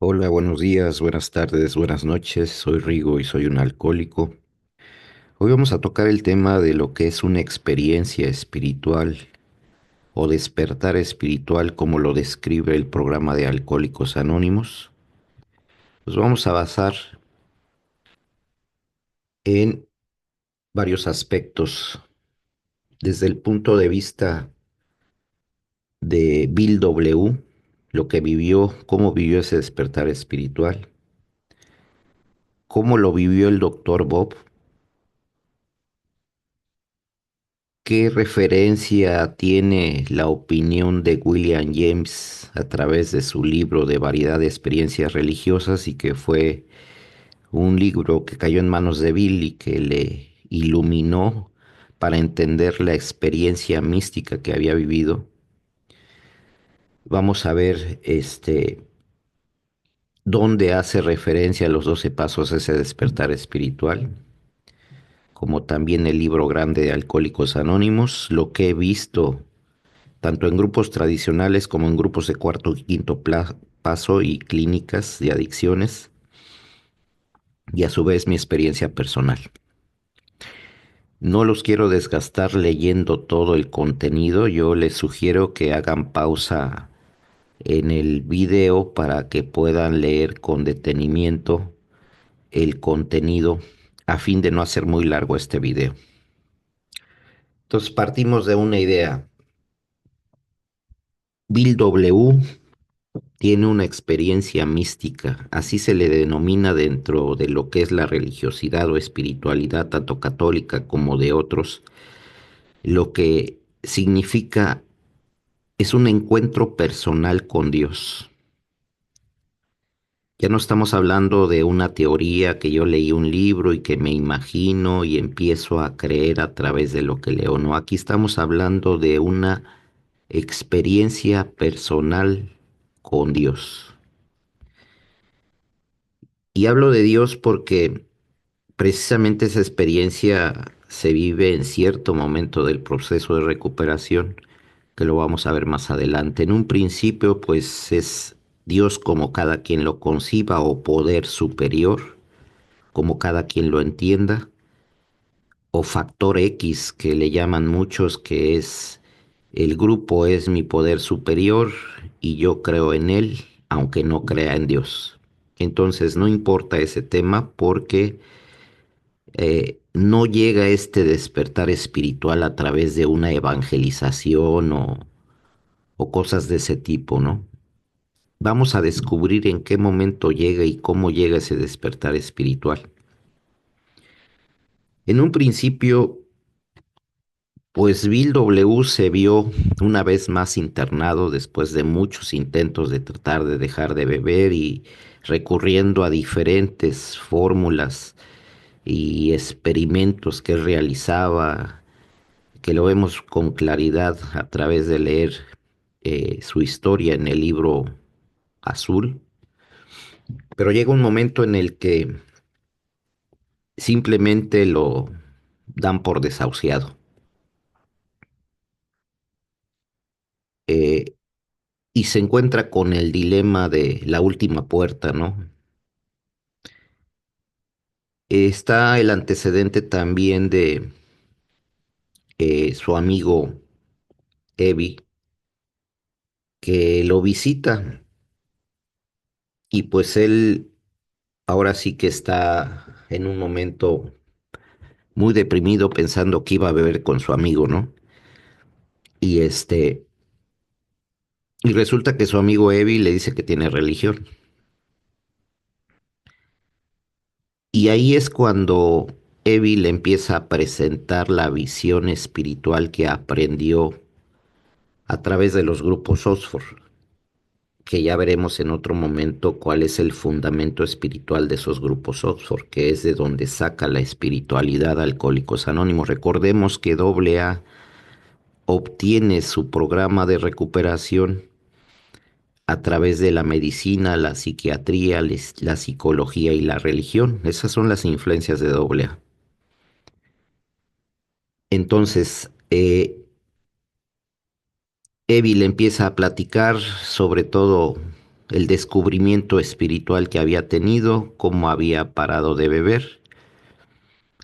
Hola, buenos días, buenas tardes, buenas noches. Soy Rigo y soy un alcohólico. Hoy vamos a tocar el tema de lo que es una experiencia espiritual o despertar espiritual como lo describe el programa de Alcohólicos Anónimos. Nos vamos a basar en varios aspectos desde el punto de vista de Bill W., lo que vivió, cómo vivió ese despertar espiritual, cómo lo vivió el doctor Bob. ¿Qué referencia tiene la opinión de William James a través de su libro de variedad de experiencias religiosas y que fue un libro que cayó en manos de Bill y que le iluminó para entender la experiencia mística que había vivido? Vamos a ver dónde hace referencia a los 12 pasos a ese despertar espiritual, como también el libro grande de Alcohólicos Anónimos, lo que he visto tanto en grupos tradicionales como en grupos de cuarto y quinto paso y clínicas de adicciones, y a su vez mi experiencia personal. No los quiero desgastar leyendo todo el contenido, yo les sugiero que hagan pausa en el video para que puedan leer con detenimiento el contenido a fin de no hacer muy largo este video. Entonces partimos de una idea. Bill W. tiene una experiencia mística, así se le denomina dentro de lo que es la religiosidad o espiritualidad, tanto católica como de otros, lo que significa es un encuentro personal con Dios. Ya no estamos hablando de una teoría que yo leí un libro y que me imagino y empiezo a creer a través de lo que leo. No, aquí estamos hablando de una experiencia personal con Dios. Y hablo de Dios porque precisamente esa experiencia se vive en cierto momento del proceso de recuperación, que lo vamos a ver más adelante. En un principio, pues es Dios como cada quien lo conciba o poder superior, como cada quien lo entienda, o factor X que le llaman muchos, que es el grupo es mi poder superior y yo creo en él, aunque no crea en Dios. Entonces no importa ese tema porque no llega este despertar espiritual a través de una evangelización o cosas de ese tipo, ¿no? Vamos a descubrir en qué momento llega y cómo llega ese despertar espiritual. En un principio, pues Bill W. se vio una vez más internado después de muchos intentos de tratar de dejar de beber y recurriendo a diferentes fórmulas y experimentos que realizaba, que lo vemos con claridad a través de leer su historia en el libro azul. Pero llega un momento en el que simplemente lo dan por desahuciado. eh, y se encuentra con el dilema de la última puerta, ¿no? Está el antecedente también de su amigo Evi, que lo visita y pues él ahora sí que está en un momento muy deprimido pensando que iba a beber con su amigo, ¿no? Y y resulta que su amigo Evi le dice que tiene religión. Y ahí es cuando Evi le empieza a presentar la visión espiritual que aprendió a través de los grupos Oxford, que ya veremos en otro momento cuál es el fundamento espiritual de esos grupos Oxford, que es de donde saca la espiritualidad Alcohólicos Anónimos. Recordemos que AA obtiene su programa de recuperación a través de la medicina, la psiquiatría, la psicología y la religión. Esas son las influencias de AA. Entonces, Evil empieza a platicar sobre todo el descubrimiento espiritual que había tenido, cómo había parado de beber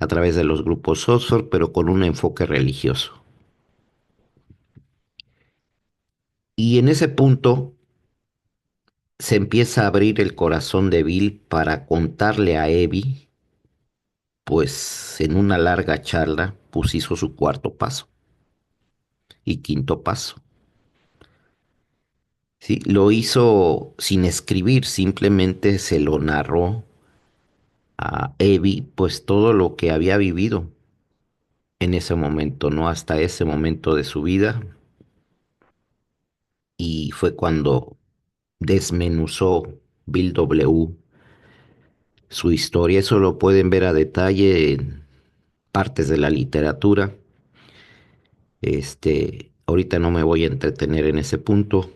a través de los grupos Oxford, pero con un enfoque religioso. Y en ese punto se empieza a abrir el corazón de Bill para contarle a Evie, pues en una larga charla, pues hizo su cuarto paso y quinto paso. Sí, lo hizo sin escribir, simplemente se lo narró a Evie, pues todo lo que había vivido en ese momento, ¿no? Hasta ese momento de su vida. Y fue cuando desmenuzó Bill W. su historia. Eso lo pueden ver a detalle en partes de la literatura. Ahorita no me voy a entretener en ese punto,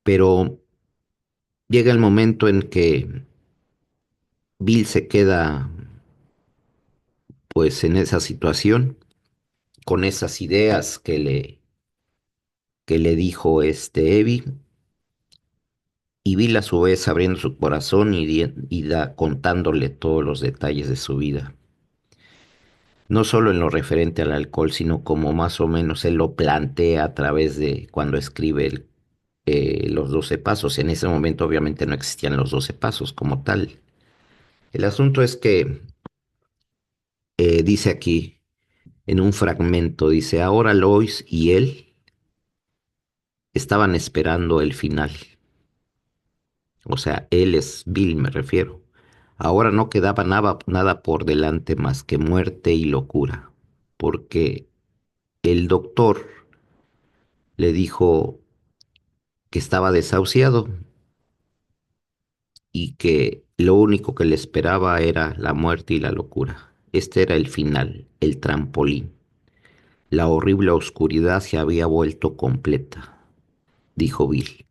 pero llega el momento en que Bill se queda pues en esa situación, con esas ideas que le dijo Evie, y Bill a su vez abriendo su corazón contándole todos los detalles de su vida. No solo en lo referente al alcohol, sino como más o menos él lo plantea a través de cuando escribe los 12 pasos. En ese momento obviamente no existían los 12 pasos como tal. El asunto es que dice aquí en un fragmento, dice, ahora Lois y él estaban esperando el final. O sea, él es Bill, me refiero. Ahora no quedaba nada por delante más que muerte y locura, porque el doctor le dijo que estaba desahuciado y que lo único que le esperaba era la muerte y la locura. Este era el final, el trampolín. La horrible oscuridad se había vuelto completa, dijo Bill.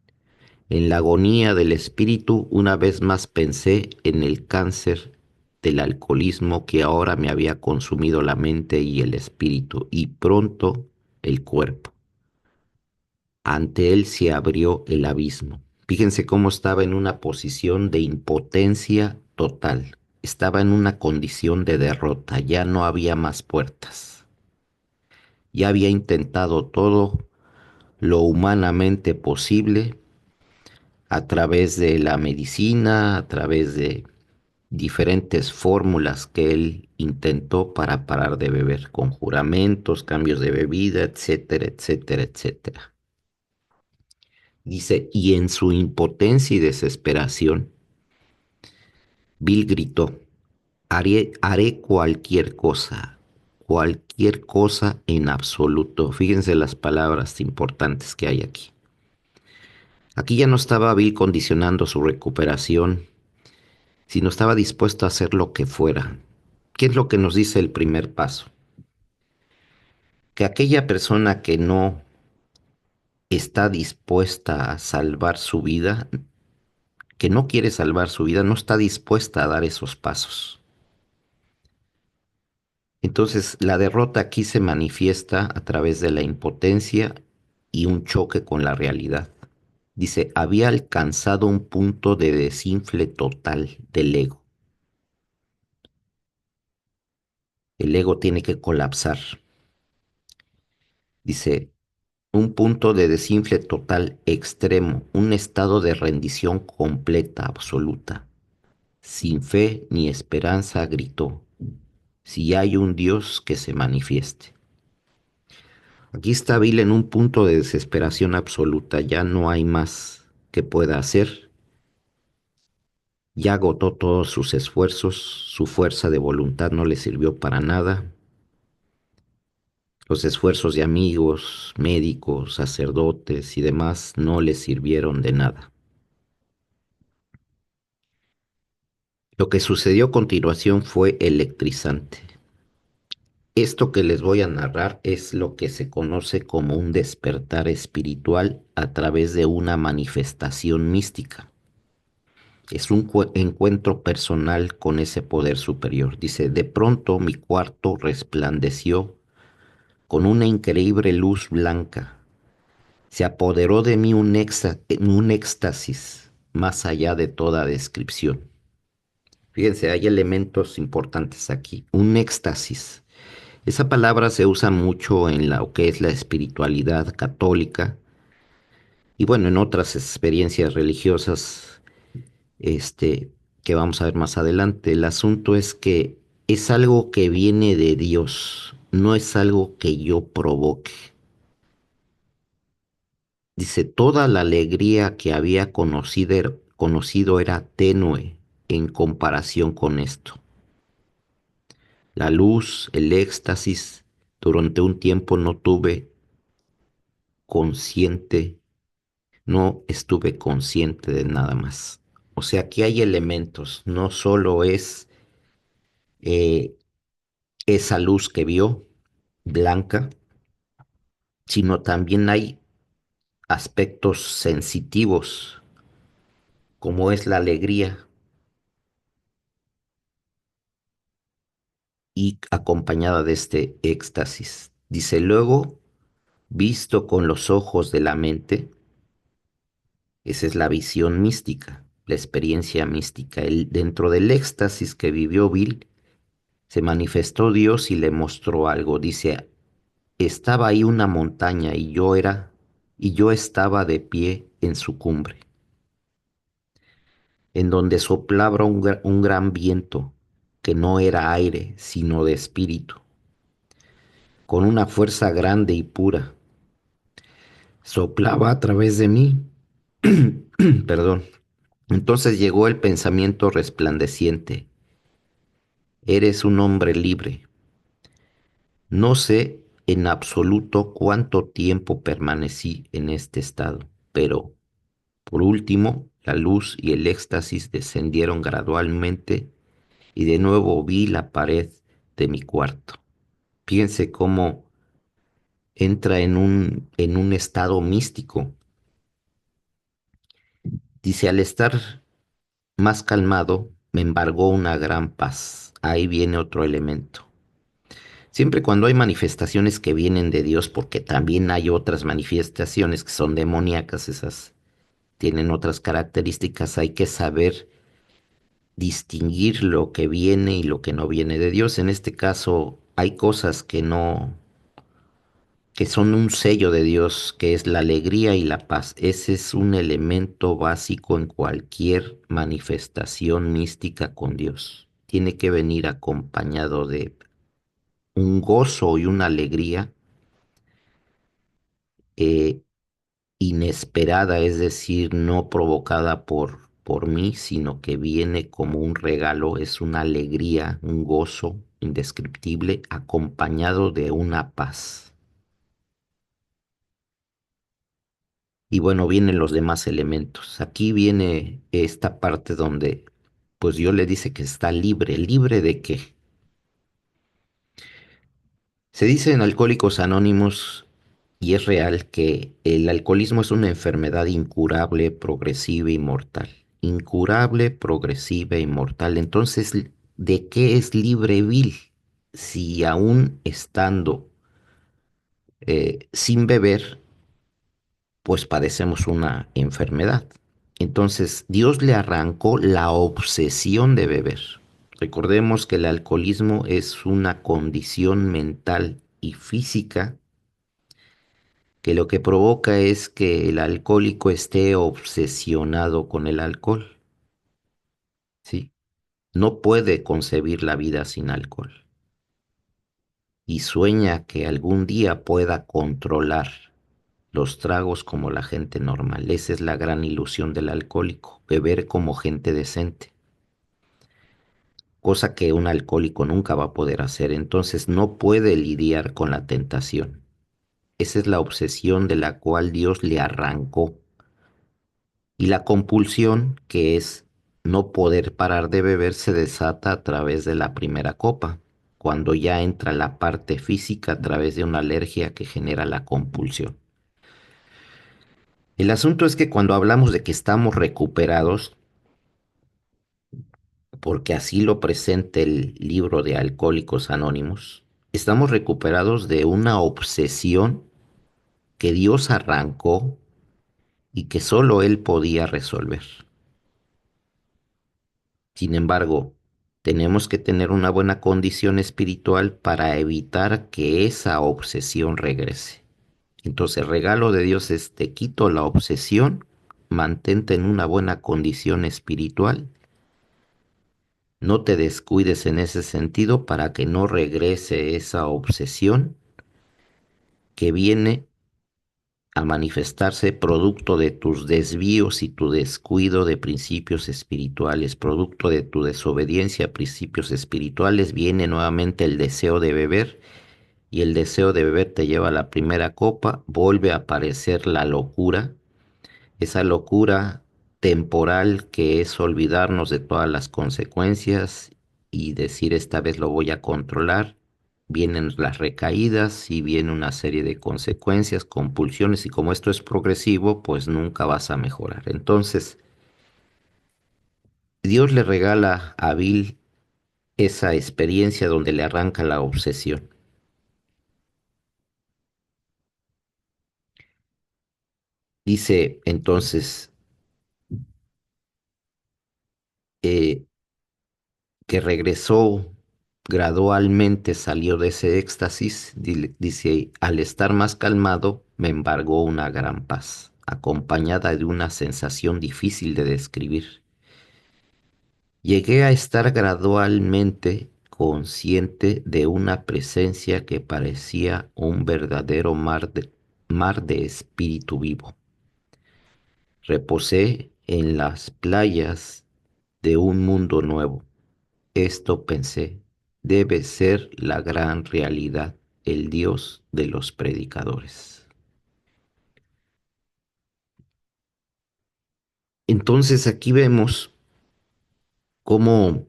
En la agonía del espíritu, una vez más pensé en el cáncer del alcoholismo que ahora me había consumido la mente y el espíritu, y pronto el cuerpo. Ante él se abrió el abismo. Fíjense cómo estaba en una posición de impotencia total. Estaba en una condición de derrota. Ya no había más puertas. Ya había intentado todo lo humanamente posible a través de la medicina, a través de diferentes fórmulas que él intentó para parar de beber, con juramentos, cambios de bebida, etcétera, etcétera, etcétera. Dice, y en su impotencia y desesperación, Bill gritó, haré cualquier cosa en absoluto. Fíjense las palabras importantes que hay aquí. Aquí ya no estaba Bill condicionando su recuperación, sino estaba dispuesto a hacer lo que fuera. ¿Qué es lo que nos dice el primer paso? Que aquella persona que no está dispuesta a salvar su vida, que no quiere salvar su vida, no está dispuesta a dar esos pasos. Entonces, la derrota aquí se manifiesta a través de la impotencia y un choque con la realidad. Dice, había alcanzado un punto de desinfle total del ego. El ego tiene que colapsar. Dice, un punto de desinfle total extremo, un estado de rendición completa, absoluta. Sin fe ni esperanza, gritó, si hay un Dios que se manifieste. Aquí está Bill en un punto de desesperación absoluta, ya no hay más que pueda hacer, ya agotó todos sus esfuerzos, su fuerza de voluntad no le sirvió para nada, los esfuerzos de amigos, médicos, sacerdotes y demás no le sirvieron de nada. Lo que sucedió a continuación fue electrizante. Esto que les voy a narrar es lo que se conoce como un despertar espiritual a través de una manifestación mística. Es un encuentro personal con ese poder superior. Dice, de pronto mi cuarto resplandeció con una increíble luz blanca. Se apoderó de mí un éxtasis más allá de toda descripción. Fíjense, hay elementos importantes aquí. Un éxtasis. Esa palabra se usa mucho en lo que es la espiritualidad católica y bueno, en otras experiencias religiosas, este, que vamos a ver más adelante. El asunto es que es algo que viene de Dios, no es algo que yo provoque. Dice, toda la alegría que había conocido era tenue en comparación con esto. La luz, el éxtasis, durante un tiempo no tuve consciente, no estuve consciente de nada más. O sea, aquí hay elementos, no solo es eh, esa luz que vio, blanca, sino también hay aspectos sensitivos, como es la alegría y acompañada de este éxtasis. Dice luego, visto con los ojos de la mente, esa es la visión mística, la experiencia mística. Dentro del éxtasis que vivió Bill, se manifestó Dios y le mostró algo. Dice, estaba ahí una montaña y yo estaba de pie en su cumbre, en donde soplaba un gran viento, que no era aire, sino de espíritu, con una fuerza grande y pura. Soplaba a través de mí, perdón. Entonces llegó el pensamiento resplandeciente. Eres un hombre libre. No sé en absoluto cuánto tiempo permanecí en este estado, pero por último, la luz y el éxtasis descendieron gradualmente y de nuevo vi la pared de mi cuarto. Piense cómo entra en un estado místico. Dice, al estar más calmado, me embargó una gran paz. Ahí viene otro elemento. Siempre cuando hay manifestaciones que vienen de Dios, porque también hay otras manifestaciones que son demoníacas, esas tienen otras características, hay que saber distinguir lo que viene y lo que no viene de Dios. En este caso, hay cosas que no, que son un sello de Dios, que es la alegría y la paz. Ese es un elemento básico en cualquier manifestación mística con Dios. Tiene que venir acompañado de un gozo y una alegría eh, inesperada, es decir, no provocada por mí, sino que viene como un regalo, es una alegría, un gozo indescriptible, acompañado de una paz. Y bueno, vienen los demás elementos. Aquí viene esta parte donde, pues Dios le dice que está libre. ¿Libre de qué? Se dice en Alcohólicos Anónimos, y es real, que el alcoholismo es una enfermedad incurable, progresiva y mortal. Incurable, progresiva y mortal. Entonces, ¿de qué es libre Bill? Si aún estando sin beber, pues padecemos una enfermedad. Entonces, Dios le arrancó la obsesión de beber. Recordemos que el alcoholismo es una condición mental y física que lo que provoca es que el alcohólico esté obsesionado con el alcohol, ¿sí? No puede concebir la vida sin alcohol y sueña que algún día pueda controlar los tragos como la gente normal. Esa es la gran ilusión del alcohólico, beber como gente decente, cosa que un alcohólico nunca va a poder hacer. Entonces no puede lidiar con la tentación. Esa es la obsesión de la cual Dios le arrancó. Y la compulsión, que es no poder parar de beber, se desata a través de la primera copa, cuando ya entra la parte física a través de una alergia que genera la compulsión. El asunto es que cuando hablamos de que estamos recuperados, porque así lo presenta el libro de Alcohólicos Anónimos, estamos recuperados de una obsesión que Dios arrancó y que solo Él podía resolver. Sin embargo, tenemos que tener una buena condición espiritual para evitar que esa obsesión regrese. Entonces, el regalo de Dios es: te quito la obsesión, mantente en una buena condición espiritual, no te descuides en ese sentido para que no regrese esa obsesión que viene a manifestarse producto de tus desvíos y tu descuido de principios espirituales, producto de tu desobediencia a principios espirituales. Viene nuevamente el deseo de beber, y el deseo de beber te lleva a la primera copa, vuelve a aparecer la locura, esa locura temporal que es olvidarnos de todas las consecuencias y decir: esta vez lo voy a controlar. Vienen las recaídas y viene una serie de consecuencias, compulsiones, y como esto es progresivo, pues nunca vas a mejorar. Entonces, Dios le regala a Bill esa experiencia donde le arranca la obsesión. Dice entonces eh, que regresó gradualmente, salió de ese éxtasis. Dice: al estar más calmado, me embargó una gran paz, acompañada de una sensación difícil de describir. Llegué a estar gradualmente consciente de una presencia que parecía un verdadero mar de espíritu vivo. Reposé en las playas de un mundo nuevo. Esto, pensé, debe ser la gran realidad, el Dios de los predicadores. Entonces aquí vemos cómo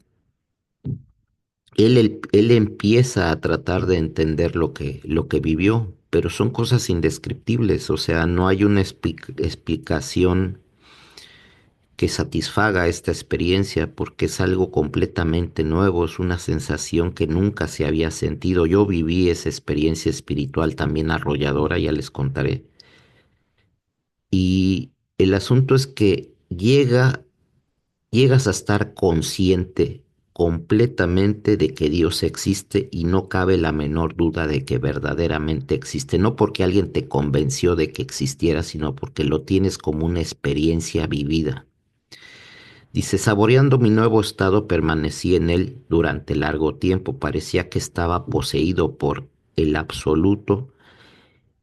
él empieza a tratar de entender lo que vivió, pero son cosas indescriptibles. O sea, no hay una explicación que satisfaga esta experiencia, porque es algo completamente nuevo, es una sensación que nunca se había sentido. Yo viví esa experiencia espiritual también arrolladora, ya les contaré. Y el asunto es que llegas a estar consciente completamente de que Dios existe, y no cabe la menor duda de que verdaderamente existe, no porque alguien te convenció de que existiera, sino porque lo tienes como una experiencia vivida. Dice: saboreando mi nuevo estado, permanecí en él durante largo tiempo. Parecía que estaba poseído por el absoluto,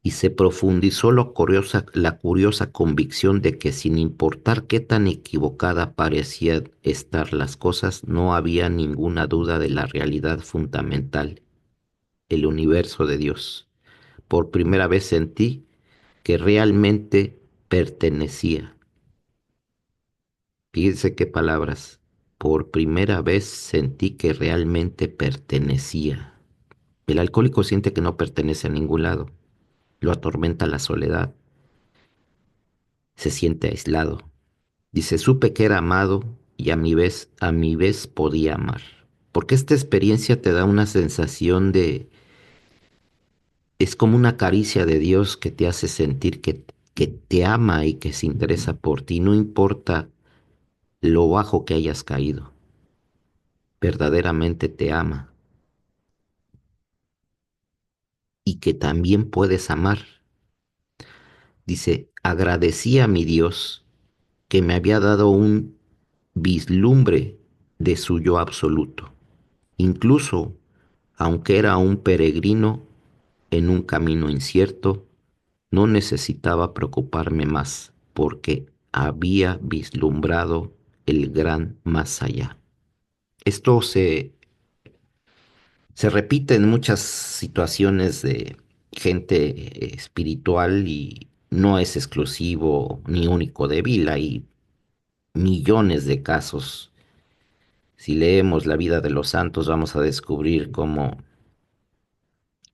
y se profundizó la curiosa convicción de que, sin importar qué tan equivocada parecían estar las cosas, no había ninguna duda de la realidad fundamental, el universo de Dios. Por primera vez sentí que realmente pertenecía. Fíjense qué palabras. Por primera vez sentí que realmente pertenecía. El alcohólico siente que no pertenece a ningún lado. Lo atormenta la soledad. Se siente aislado. Dice: supe que era amado, y a mi vez podía amar. Porque esta experiencia te da una sensación de, es como una caricia de Dios que te hace sentir que te ama y que se interesa por ti, no importa lo bajo que hayas caído. Verdaderamente te ama, y que también puedes amar. Dice: agradecí a mi Dios que me había dado un vislumbre de su yo absoluto. Incluso aunque era un peregrino en un camino incierto, no necesitaba preocuparme más, porque había vislumbrado el gran más allá. Esto se repite en muchas situaciones de gente espiritual, y no es exclusivo ni único de Bill. Hay millones de casos. Si leemos la vida de los santos, vamos a descubrir cómo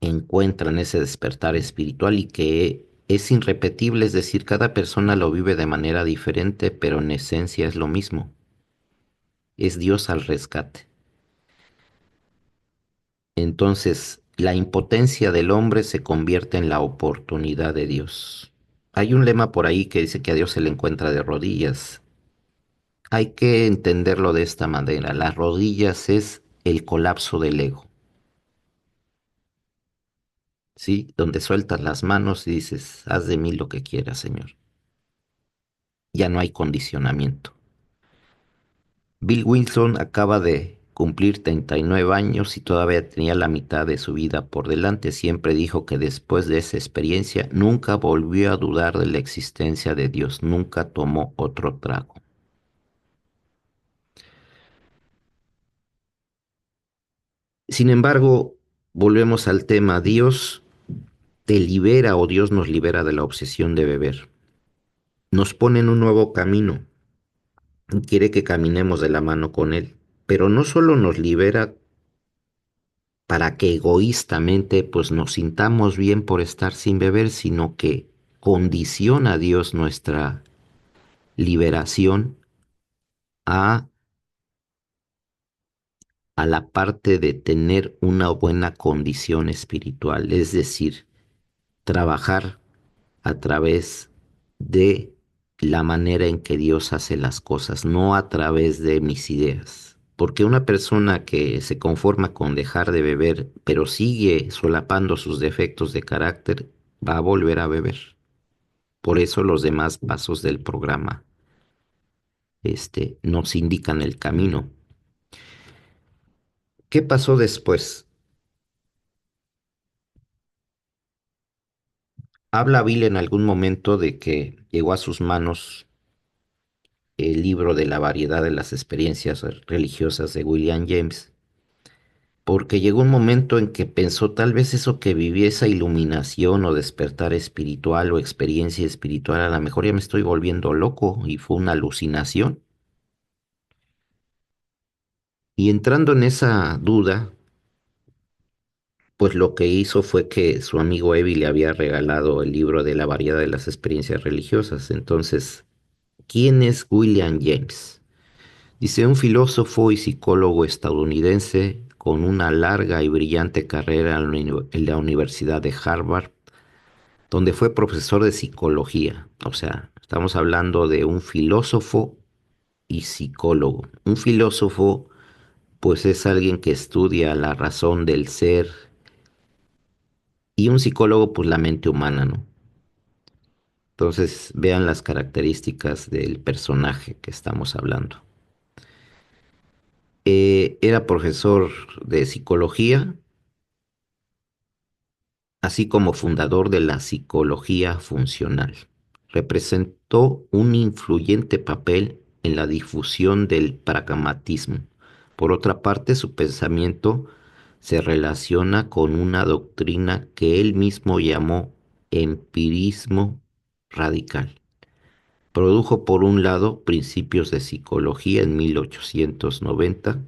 encuentran ese despertar espiritual, y que es irrepetible, es decir, cada persona lo vive de manera diferente, pero en esencia es lo mismo. Es Dios al rescate. Entonces, la impotencia del hombre se convierte en la oportunidad de Dios. Hay un lema por ahí que dice que a Dios se le encuentra de rodillas. Hay que entenderlo de esta manera. Las rodillas es el colapso del ego, ¿sí? Donde sueltas las manos y dices, haz de mí lo que quieras, Señor. Ya no hay condicionamiento. Bill Wilson acaba de cumplir 39 años y todavía tenía la mitad de su vida por delante. Siempre dijo que después de esa experiencia nunca volvió a dudar de la existencia de Dios, nunca tomó otro trago. Sin embargo, volvemos al tema, Dios te libera o Dios nos libera de la obsesión de beber. Nos pone en un nuevo camino y quiere que caminemos de la mano con Él. Pero no solo nos libera para que egoístamente pues nos sintamos bien por estar sin beber, sino que condiciona a Dios nuestra liberación a, a la parte de tener una buena condición espiritual, es decir, trabajar a través de la manera en que Dios hace las cosas, no a través de mis ideas. Porque una persona que se conforma con dejar de beber, pero sigue solapando sus defectos de carácter, va a volver a beber. Por eso los demás pasos del programa, nos indican el camino. ¿Qué pasó después? Habla Bill en algún momento de que llegó a sus manos el libro de la variedad de las experiencias religiosas de William James, porque llegó un momento en que pensó tal vez eso que viví, esa iluminación o despertar espiritual o experiencia espiritual, a lo mejor ya me estoy volviendo loco y fue una alucinación. Y entrando en esa duda, pues lo que hizo fue que su amigo Evi le había regalado el libro de la variedad de las experiencias religiosas. Entonces, ¿quién es William James? Dice, un filósofo y psicólogo estadounidense con una larga y brillante carrera en la Universidad de Harvard, donde fue profesor de psicología. O sea, estamos hablando de un filósofo y psicólogo. Un filósofo, pues es alguien que estudia la razón del ser y un psicólogo, pues la mente humana, ¿no? Entonces, vean las características del personaje que estamos hablando. Era profesor de psicología, así como fundador de la psicología funcional. Representó un influyente papel en la difusión del pragmatismo. Por otra parte, su pensamiento se relaciona con una doctrina que él mismo llamó empirismo radical. Produjo por un lado Principios de Psicología en 1890,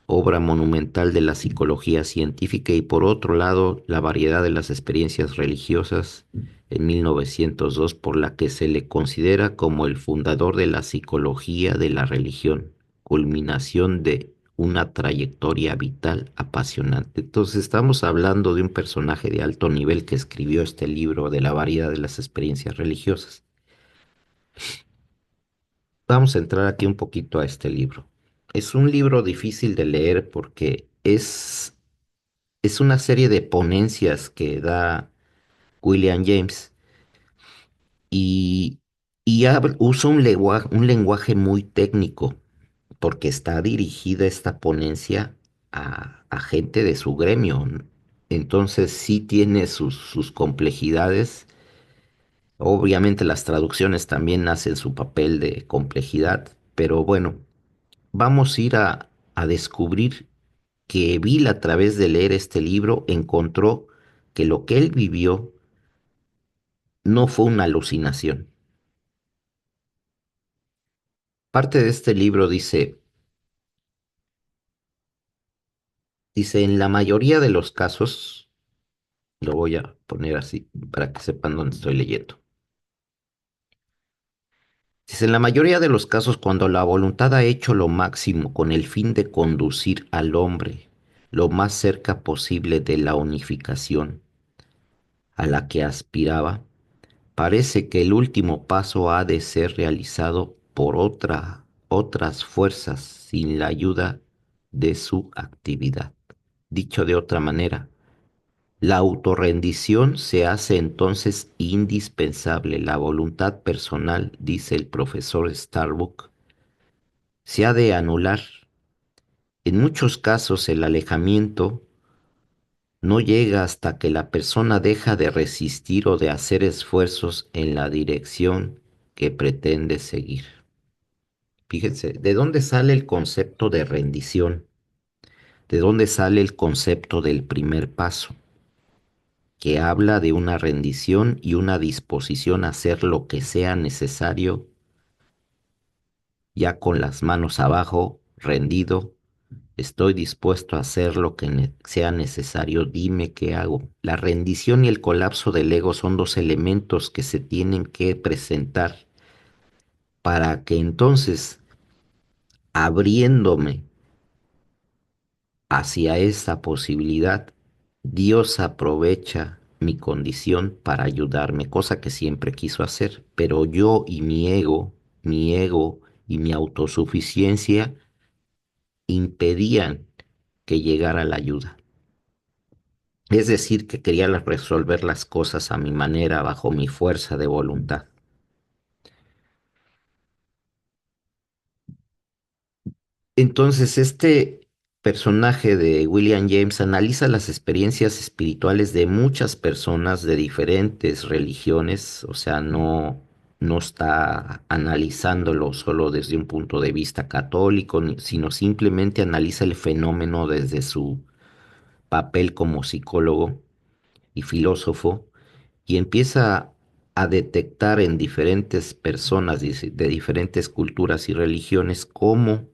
obra monumental de la psicología científica, y por otro lado La variedad de las experiencias religiosas en 1902, por la que se le considera como el fundador de la psicología de la religión, culminación de una trayectoria vital apasionante. Entonces estamos hablando de un personaje de alto nivel que escribió este libro de la variedad de las experiencias religiosas. Vamos a entrar aquí un poquito a este libro. Es un libro difícil de leer porque es una serie de ponencias que da William James y, usa un lenguaje muy técnico porque está dirigida esta ponencia a gente de su gremio. Entonces sí tiene sus complejidades. Obviamente las traducciones también hacen su papel de complejidad, pero bueno, vamos a ir a descubrir que Bill, a través de leer este libro, encontró que lo que él vivió no fue una alucinación. Parte de este libro dice, en la mayoría de los casos, lo voy a poner así para que sepan dónde estoy leyendo. Dice, en la mayoría de los casos, cuando la voluntad ha hecho lo máximo con el fin de conducir al hombre lo más cerca posible de la unificación a la que aspiraba, parece que el último paso ha de ser realizado por otras fuerzas sin la ayuda de su actividad. Dicho de otra manera, la autorrendición se hace entonces indispensable. La voluntad personal, dice el profesor Starbuck, se ha de anular. En muchos casos el alejamiento no llega hasta que la persona deja de resistir o de hacer esfuerzos en la dirección que pretende seguir. Fíjense, ¿de dónde sale el concepto de rendición? ¿De dónde sale el concepto del primer paso? Que habla de una rendición y una disposición a hacer lo que sea necesario, ya con las manos abajo, rendido. Estoy dispuesto a hacer lo que sea necesario, dime qué hago. La rendición y el colapso del ego son dos elementos que se tienen que presentar para que entonces, abriéndome hacia esa posibilidad, Dios aprovecha mi condición para ayudarme, cosa que siempre quiso hacer, pero yo y mi ego y mi autosuficiencia impedían que llegara la ayuda. Es decir, que quería resolver las cosas a mi manera, bajo mi fuerza de voluntad. Entonces, este personaje de William James analiza las experiencias espirituales de muchas personas de diferentes religiones, o sea, no está analizándolo solo desde un punto de vista católico, sino simplemente analiza el fenómeno desde su papel como psicólogo y filósofo y empieza a detectar en diferentes personas de diferentes culturas y religiones cómo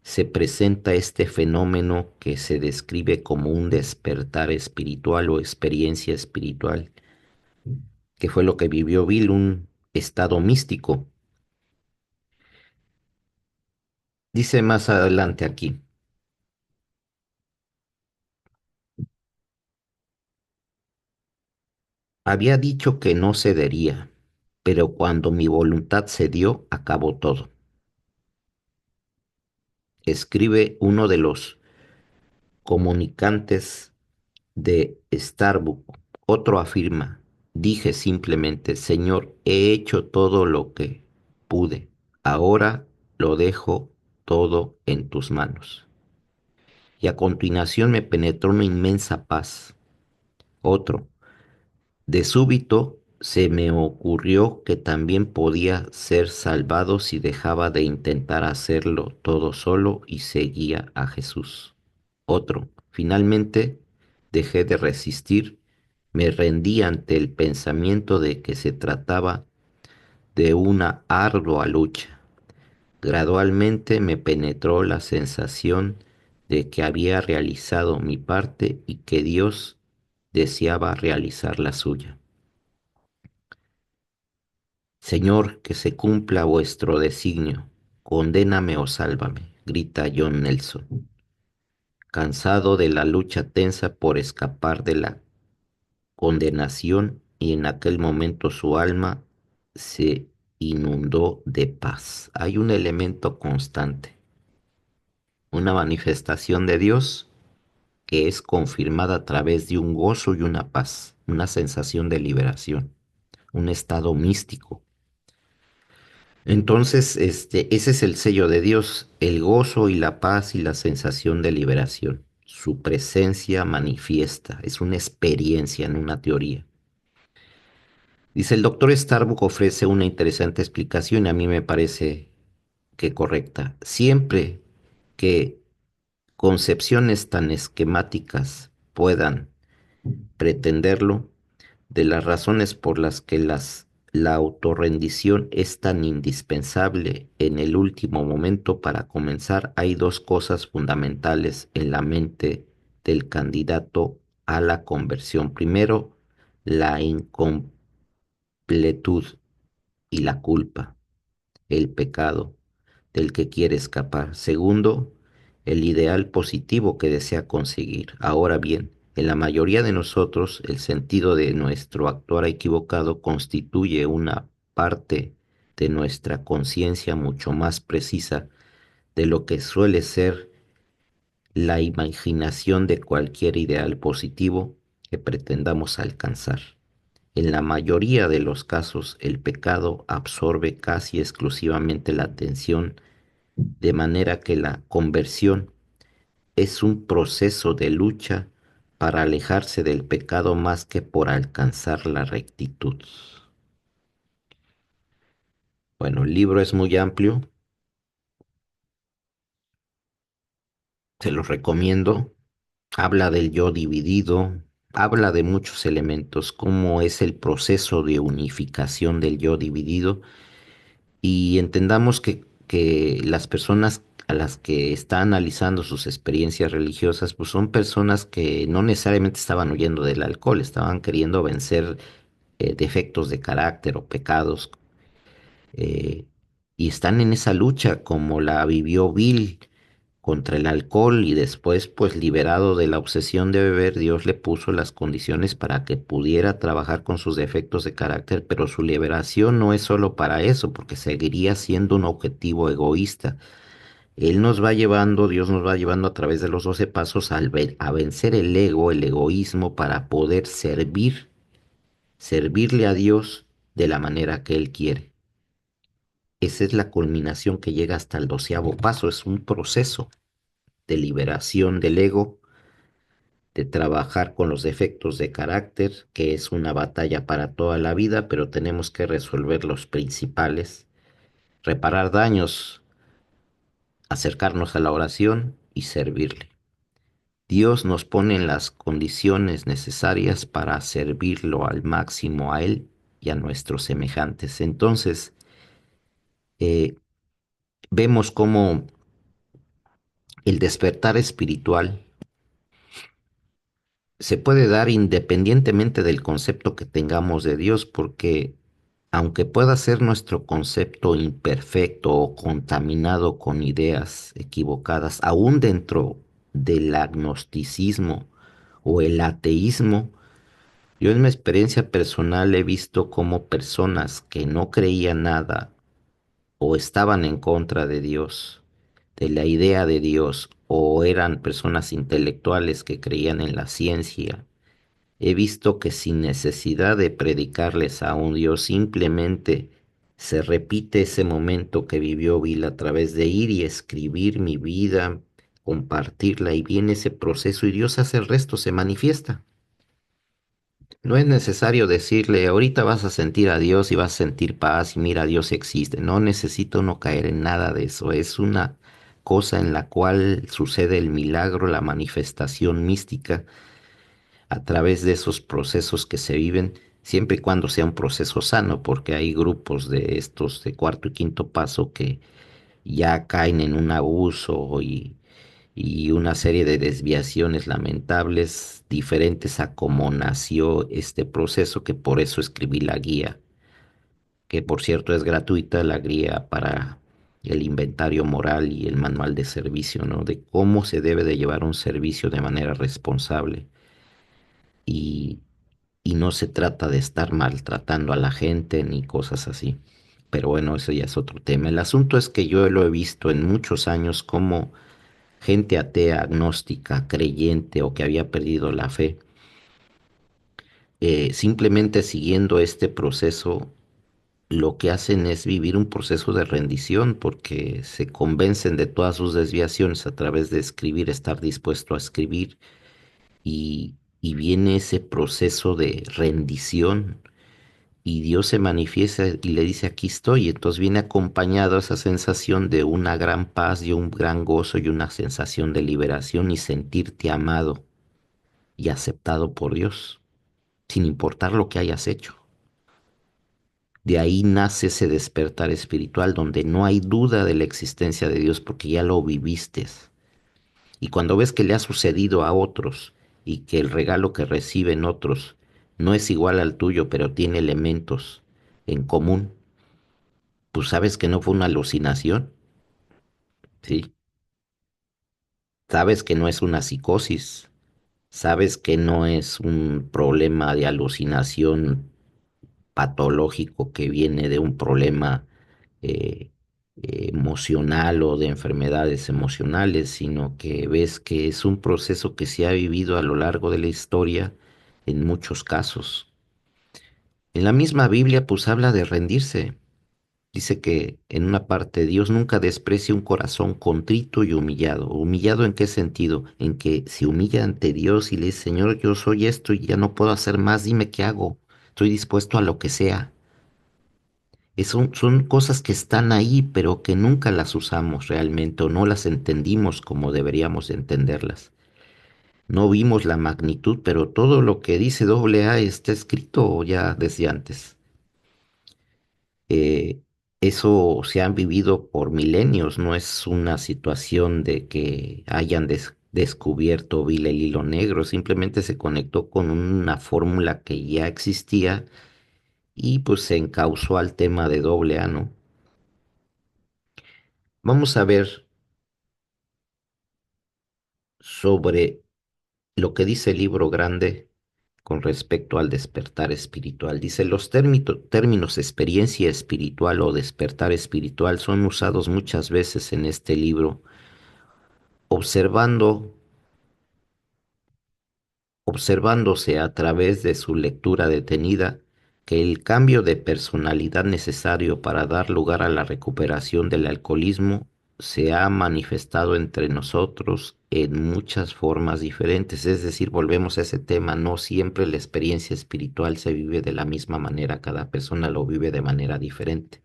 se presenta este fenómeno que se describe como un despertar espiritual o experiencia espiritual, que fue lo que vivió Bill, un estado místico. Dice más adelante aquí, había dicho que no cedería, pero cuando mi voluntad cedió, acabó todo. Escribe uno de los comunicantes de Starbucks. Otro afirma, dije simplemente, Señor, he hecho todo lo que pude. Ahora lo dejo todo en tus manos. Y a continuación me penetró una inmensa paz. Otro, de súbito se me ocurrió que también podía ser salvado si dejaba de intentar hacerlo todo solo y seguía a Jesús. Otro, finalmente dejé de resistir, me rendí ante el pensamiento de que se trataba de una ardua lucha. Gradualmente me penetró la sensación de que había realizado mi parte y que Dios deseaba realizar la suya. Señor, que se cumpla vuestro designio, condéname o sálvame, grita John Nelson, cansado de la lucha tensa por escapar de la condenación, y en aquel momento su alma se inundó de paz. Hay un elemento constante, una manifestación de Dios que es confirmada a través de un gozo y una paz, una sensación de liberación, un estado místico. Entonces, ese es el sello de Dios, el gozo y la paz y la sensación de liberación. Su presencia manifiesta, es una experiencia, no una teoría. Dice, el doctor Starbuck ofrece una interesante explicación y a mí me parece que correcta. Siempre que concepciones tan esquemáticas puedan pretenderlo, de las razones por las que la autorrendición es tan indispensable en el último momento para comenzar, hay dos cosas fundamentales en la mente del candidato a la conversión. Primero, la incompletud y la culpa, el pecado del que quiere escapar. Segundo, el ideal positivo que desea conseguir. Ahora bien, en la mayoría de nosotros, el sentido de nuestro actuar equivocado constituye una parte de nuestra conciencia mucho más precisa de lo que suele ser la imaginación de cualquier ideal positivo que pretendamos alcanzar. En la mayoría de los casos, el pecado absorbe casi exclusivamente la atención, de manera que la conversión es un proceso de lucha para alejarse del pecado más que por alcanzar la rectitud. Bueno, el libro es muy amplio, se lo recomiendo. Habla del yo dividido, habla de muchos elementos, cómo es el proceso de unificación del yo dividido y entendamos que las personas a las que está analizando sus experiencias religiosas, pues son personas que no necesariamente estaban huyendo del alcohol, estaban queriendo vencer defectos de carácter o pecados, eh, y están en esa lucha como la vivió Bill contra el alcohol y después, pues liberado de la obsesión de beber, Dios le puso las condiciones para que pudiera trabajar con sus defectos de carácter, pero su liberación no es solo para eso, porque seguiría siendo un objetivo egoísta. Él nos va llevando, Dios nos va llevando a través de los 12 pasos a vencer el ego, el egoísmo, para poder servirle a Dios de la manera que Él quiere. Esa es la culminación que llega hasta el 12.º paso, es un proceso de liberación del ego, de trabajar con los defectos de carácter, que es una batalla para toda la vida, pero tenemos que resolver los principales, reparar daños, acercarnos a la oración y servirle. Dios nos pone en las condiciones necesarias para servirlo al máximo a Él y a nuestros semejantes. Entonces, eh, vemos cómo el despertar espiritual se puede dar independientemente del concepto que tengamos de Dios, porque aunque pueda ser nuestro concepto imperfecto o contaminado con ideas equivocadas, aún dentro del agnosticismo o el ateísmo, yo en mi experiencia personal he visto cómo personas que no creían nada o estaban en contra de Dios, de la idea de Dios, o eran personas intelectuales que creían en la ciencia, he visto que sin necesidad de predicarles a un Dios, simplemente se repite ese momento que vivió Bill a través de ir y escribir mi vida, compartirla, y viene ese proceso y Dios hace el resto, se manifiesta. No es necesario decirle, ahorita vas a sentir a Dios y vas a sentir paz y mira, Dios existe. No necesito no caer en nada de eso. Es una cosa en la cual sucede el milagro, la manifestación mística a través de esos procesos que se viven, siempre y cuando sea un proceso sano, porque hay grupos de estos de cuarto y quinto paso que ya caen en un abuso y una serie de desviaciones lamentables diferentes a cómo nació este proceso, que por eso escribí la guía, que por cierto es gratuita, la guía para el inventario moral y el manual de servicio, ¿no? De cómo se debe de llevar un servicio de manera responsable. Y, y no se trata de estar maltratando a la gente ni cosas así. Pero bueno, eso ya es otro tema. El asunto es que yo lo he visto en muchos años como gente atea, agnóstica, creyente o que había perdido la fe, simplemente siguiendo este proceso, lo que hacen es vivir un proceso de rendición porque se convencen de todas sus desviaciones a través de escribir, estar dispuesto a escribir y viene ese proceso de rendición y Dios se manifiesta y le dice, aquí estoy. Entonces viene acompañado esa sensación de una gran paz y un gran gozo y una sensación de liberación y sentirte amado y aceptado por Dios, sin importar lo que hayas hecho. De ahí nace ese despertar espiritual donde no hay duda de la existencia de Dios porque ya lo viviste. Y cuando ves que le ha sucedido a otros y que el regalo que reciben otros no es igual al tuyo, pero tiene elementos en común, pues sabes que no fue una alucinación, ¿sí? sabes que no es una psicosis, sabes que no es un problema de alucinación patológico que viene de un problema eh, emocional o de enfermedades emocionales, sino que ves que es un proceso que se ha vivido a lo largo de la historia en muchos casos. En la misma Biblia, pues habla de rendirse. Dice que en una parte Dios nunca desprecia un corazón contrito y humillado. ¿Humillado en qué sentido? En que se humilla ante Dios y le dice, Señor, yo soy esto y ya no puedo hacer más, dime qué hago. Estoy dispuesto a lo que sea. Son cosas que están ahí, pero que nunca las usamos realmente o no las entendimos como deberíamos entenderlas. No vimos la magnitud, pero todo lo que dice doble A está escrito ya desde antes. Eh, Eso se han vivido por milenios, no es una situación de que hayan descubierto vil el hilo negro, simplemente se conectó con una fórmula que ya existía y pues se encauzó al tema de doble A, ¿no? Vamos a ver sobre lo que dice el libro grande con respecto al despertar espiritual. Dice, los términos experiencia espiritual o despertar espiritual son usados muchas veces en este libro, observando, observándose a través de su lectura detenida que el cambio de personalidad necesario para dar lugar a la recuperación del alcoholismo se ha manifestado entre nosotros en muchas formas diferentes. Es decir, volvemos a ese tema, no siempre la experiencia espiritual se vive de la misma manera, cada persona lo vive de manera diferente.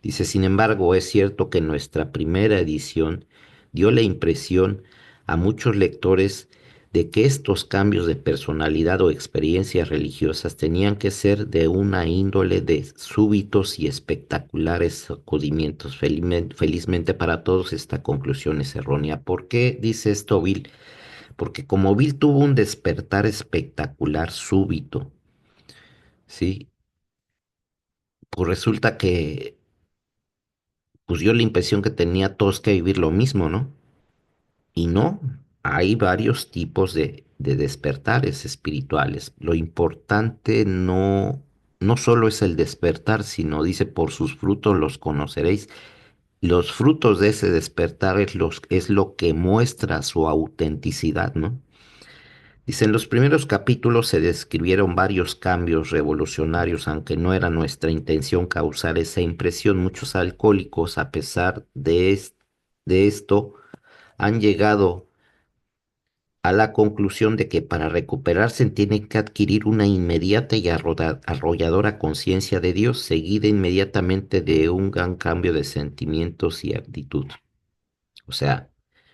Dice, sin embargo, es cierto que nuestra primera edición dio la impresión a muchos lectores de que estos cambios de personalidad o experiencias religiosas tenían que ser de una índole de súbitos y espectaculares sacudimientos. Felizmente para todos esta conclusión es errónea. ¿Por qué dice esto Bill? Porque como Bill tuvo un despertar espectacular súbito, ¿sí? Pues resulta que pues dio la impresión que tenía todos que vivir lo mismo, ¿no? Y no, hay varios tipos de despertares espirituales. Lo importante no solo es el despertar, sino dice, por sus frutos los conoceréis. Los frutos de ese despertar es lo que muestra su autenticidad, ¿no? Dice, en los primeros capítulos se describieron varios cambios revolucionarios, aunque no era nuestra intención causar esa impresión. Muchos alcohólicos, a pesar de esto, han llegado a la conclusión de que para recuperarse tienen que adquirir una inmediata y arrolladora conciencia de Dios, seguida inmediatamente de un gran cambio de sentimientos y actitud. O sea,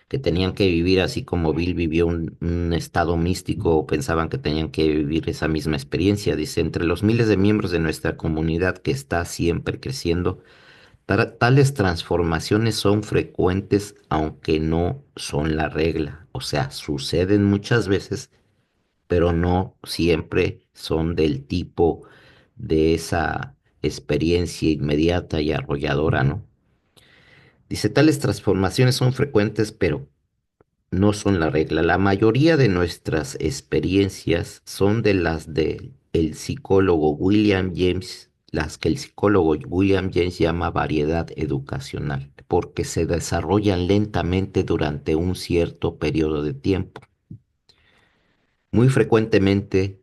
que tenían que vivir así como Bill vivió un estado místico, o pensaban que tenían que vivir esa misma experiencia. Dice, entre los miles de miembros de nuestra comunidad que está siempre creciendo, tales transformaciones son frecuentes, aunque no son la regla. O sea, suceden muchas veces, pero no siempre son del tipo de esa experiencia inmediata y arrolladora, ¿no? Dice, tales transformaciones son frecuentes, pero no son la regla. La mayoría de nuestras experiencias son de las de el psicólogo William James, las que el psicólogo William James llama variedad educacional, porque se desarrollan lentamente durante un cierto periodo de tiempo. Muy frecuentemente,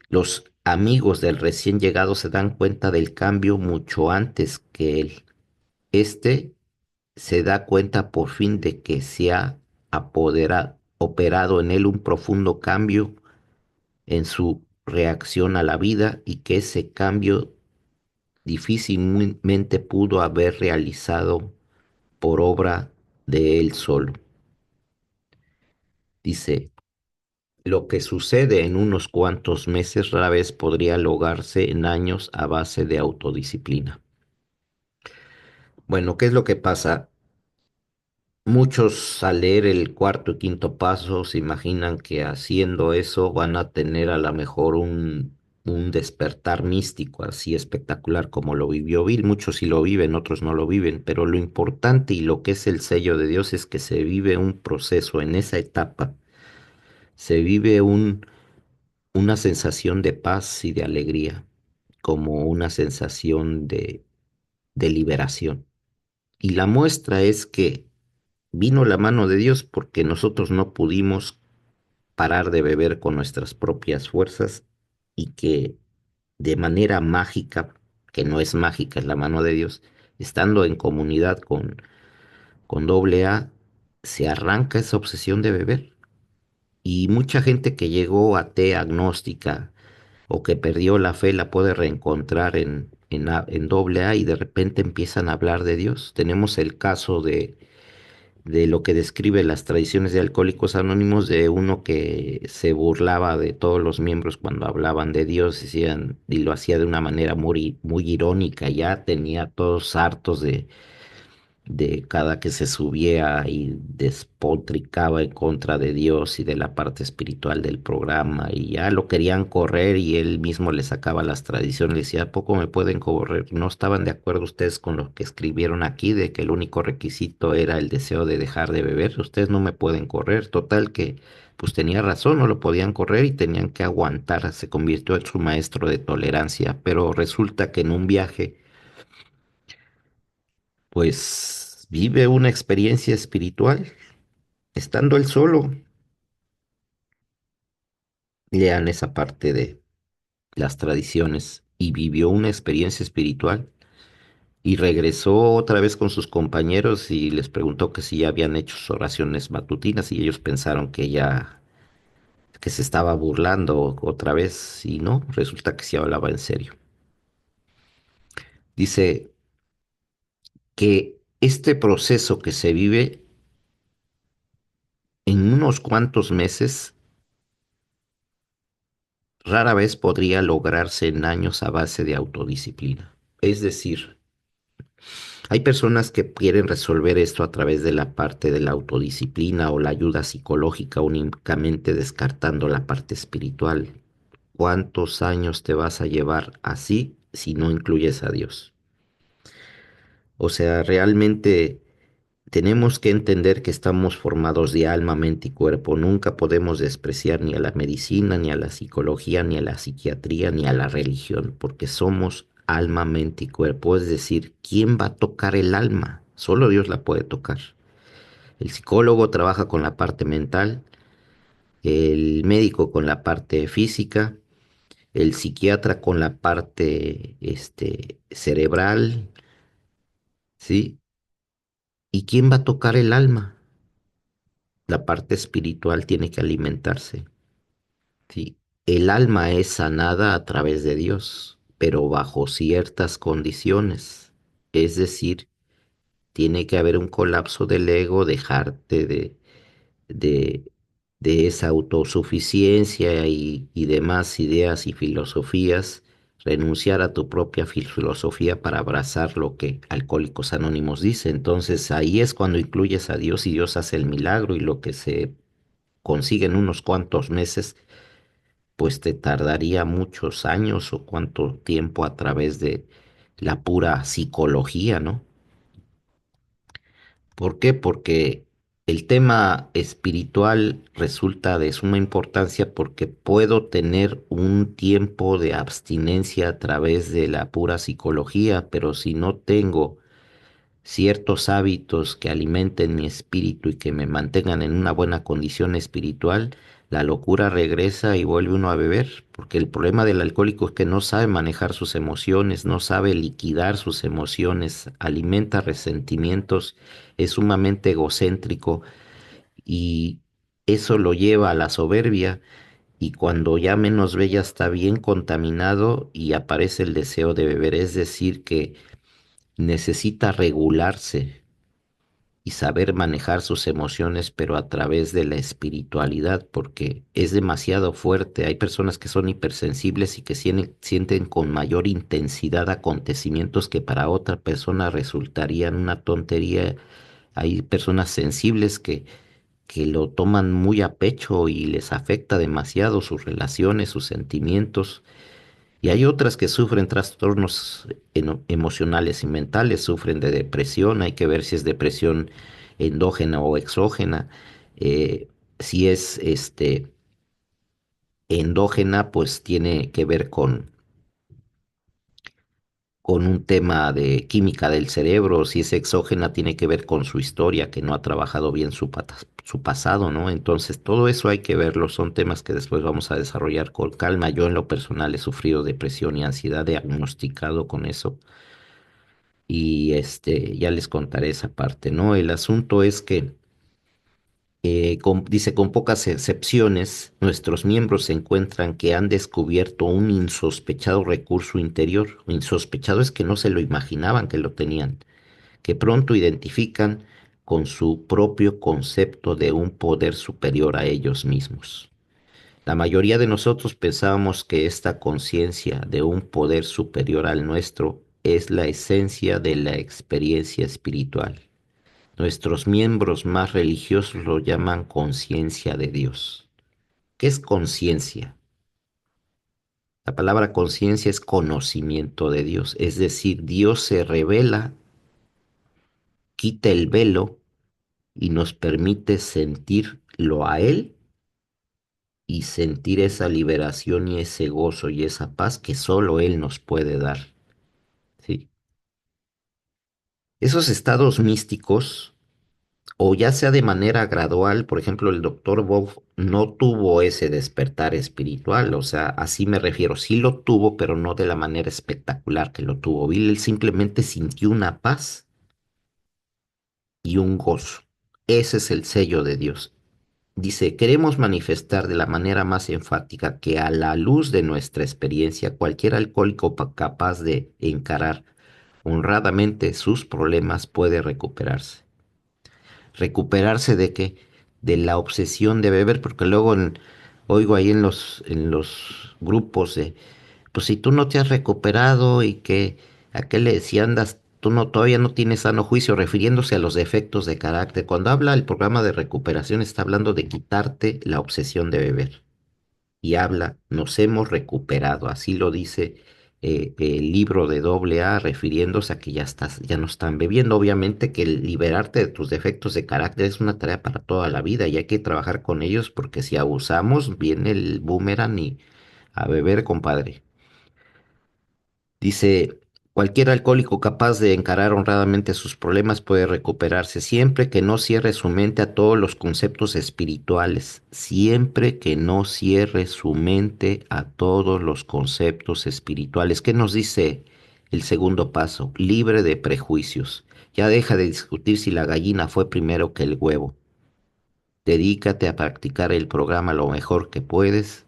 los amigos del recién llegado se dan cuenta del cambio mucho antes que él. Este se da cuenta por fin de que se ha operado en él un profundo cambio en su reacción a la vida y que ese cambio difícilmente pudo haber realizado por obra de él solo. Dice, lo que sucede en unos cuantos meses rara vez podría lograrse en años a base de autodisciplina. Bueno, ¿qué es lo que pasa? Muchos al leer el cuarto y quinto paso se imaginan que haciendo eso van a tener a lo mejor un un despertar místico así espectacular como lo vivió Bill. Muchos sí lo viven, otros no lo viven, pero lo importante y lo que es el sello de Dios es que se vive un proceso en esa etapa, se vive una sensación de paz y de alegría, como una sensación de liberación. Y la muestra es que vino la mano de Dios porque nosotros no pudimos parar de beber con nuestras propias fuerzas y que de manera mágica, que no es mágica, es la mano de Dios, estando en comunidad con doble A, se arranca esa obsesión de beber. Y mucha gente que llegó atea, agnóstica o que perdió la fe la puede reencontrar en doble A y de repente empiezan a hablar de Dios. Tenemos el caso de lo que describe las tradiciones de Alcohólicos Anónimos, de uno que se burlaba de todos los miembros cuando hablaban de Dios, decían, y lo hacía de una manera muy irónica, ya tenía todos hartos de cada que se subía y despotricaba en contra de Dios y de la parte espiritual del programa y ya lo querían correr y él mismo le sacaba las tradiciones, le decía, ¿a poco me pueden correr? ¿No estaban de acuerdo ustedes con lo que escribieron aquí de que el único requisito era el deseo de dejar de beber? Ustedes no me pueden correr. Total que pues tenía razón, no lo podían correr y tenían que aguantar. Se convirtió en su maestro de tolerancia, pero resulta que en un viaje pues vive una experiencia espiritual. Estando él solo, lean esa parte de las tradiciones y vivió una experiencia espiritual y regresó otra vez con sus compañeros y les preguntó que si ya habían hecho sus oraciones matutinas y ellos pensaron que ya que se estaba burlando otra vez y no, resulta que sí hablaba en serio. Dice que este proceso que se vive en unos cuantos meses rara vez podría lograrse en años a base de autodisciplina. Es decir, hay personas que quieren resolver esto a través de la parte de la autodisciplina o la ayuda psicológica, únicamente descartando la parte espiritual. ¿Cuántos años te vas a llevar así si no incluyes a Dios? O sea, realmente tenemos que entender que estamos formados de alma, mente y cuerpo. Nunca podemos despreciar ni a la medicina, ni a la psicología, ni a la psiquiatría, ni a la religión, porque somos alma, mente y cuerpo. Es decir, ¿quién va a tocar el alma? Solo Dios la puede tocar. El psicólogo trabaja con la parte mental, el médico con la parte física, el psiquiatra con la parte cerebral, ¿sí? ¿Y quién va a tocar el alma? La parte espiritual tiene que alimentarse. Sí, el alma es sanada a través de Dios, pero bajo ciertas condiciones. Es decir, tiene que haber un colapso del ego, dejarte de, de esa autosuficiencia y demás ideas y filosofías, renunciar a tu propia filosofía para abrazar lo que Alcohólicos Anónimos dice. Entonces ahí es cuando incluyes a Dios y Dios hace el milagro y lo que se consigue en unos cuantos meses pues te tardaría muchos años o cuánto tiempo a través de la pura psicología, ¿no? ¿Por qué? Porque el tema espiritual resulta de suma importancia porque puedo tener un tiempo de abstinencia a través de la pura psicología, pero si no tengo ciertos hábitos que alimenten mi espíritu y que me mantengan en una buena condición espiritual, la locura regresa y vuelve uno a beber, porque el problema del alcohólico es que no sabe manejar sus emociones, no sabe liquidar sus emociones, alimenta resentimientos, es sumamente egocéntrico y eso lo lleva a la soberbia y cuando ya menos ve ya está bien contaminado y aparece el deseo de beber, es decir, que necesita regularse y saber manejar sus emociones, pero a través de la espiritualidad, porque es demasiado fuerte. Hay personas que son hipersensibles y que sienten con mayor intensidad acontecimientos que para otra persona resultarían una tontería. Hay personas sensibles que lo toman muy a pecho y les afecta demasiado sus relaciones, sus sentimientos. Y hay otras que sufren trastornos emocionales y mentales, sufren de depresión, hay que ver si es depresión endógena o exógena. Si es endógena, pues tiene que ver con un tema de química del cerebro. Si es exógena, tiene que ver con su historia, que no ha trabajado bien su pasado, ¿no? Entonces, todo eso hay que verlo. Son temas que después vamos a desarrollar con calma. Yo en lo personal he sufrido depresión y ansiedad, diagnosticado con eso. Y ya les contaré esa parte, ¿no? El asunto es que dice, con pocas excepciones, nuestros miembros se encuentran que han descubierto un insospechado recurso interior. Insospechado es que no se lo imaginaban que lo tenían, que pronto identifican con su propio concepto de un poder superior a ellos mismos. La mayoría de nosotros pensábamos que esta conciencia de un poder superior al nuestro es la esencia de la experiencia espiritual. Nuestros miembros más religiosos lo llaman conciencia de Dios. ¿Qué es conciencia? La palabra conciencia es conocimiento de Dios, es decir, Dios se revela, quita el velo y nos permite sentirlo a Él y sentir esa liberación y ese gozo y esa paz que solo Él nos puede dar. ¿Sí? Esos estados místicos, o ya sea de manera gradual, por ejemplo, el doctor Bob no tuvo ese despertar espiritual, o sea, así me refiero, sí lo tuvo, pero no de la manera espectacular que lo tuvo Bill, él simplemente sintió una paz y un gozo. Ese es el sello de Dios. Dice, queremos manifestar de la manera más enfática que a la luz de nuestra experiencia, cualquier alcohólico capaz de encarar honradamente sus problemas puede recuperarse. ¿Recuperarse de qué? De la obsesión de beber, porque luego oigo ahí en los grupos de, pues si tú no te has recuperado y que a qué le si andas, tú no todavía no tienes sano juicio, refiriéndose a los defectos de carácter. Cuando habla el programa de recuperación está hablando de quitarte la obsesión de beber y habla, nos hemos recuperado, así lo dice el libro de doble A, refiriéndose a que ya estás, ya no están bebiendo. Obviamente que el liberarte de tus defectos de carácter es una tarea para toda la vida y hay que trabajar con ellos porque si abusamos viene el boomerang y a beber, compadre. Dice, cualquier alcohólico capaz de encarar honradamente sus problemas puede recuperarse siempre que no cierre su mente a todos los conceptos espirituales, siempre que no cierre su mente a todos los conceptos espirituales. ¿Qué nos dice el segundo paso? Libre de prejuicios. Ya deja de discutir si la gallina fue primero que el huevo. Dedícate a practicar el programa lo mejor que puedes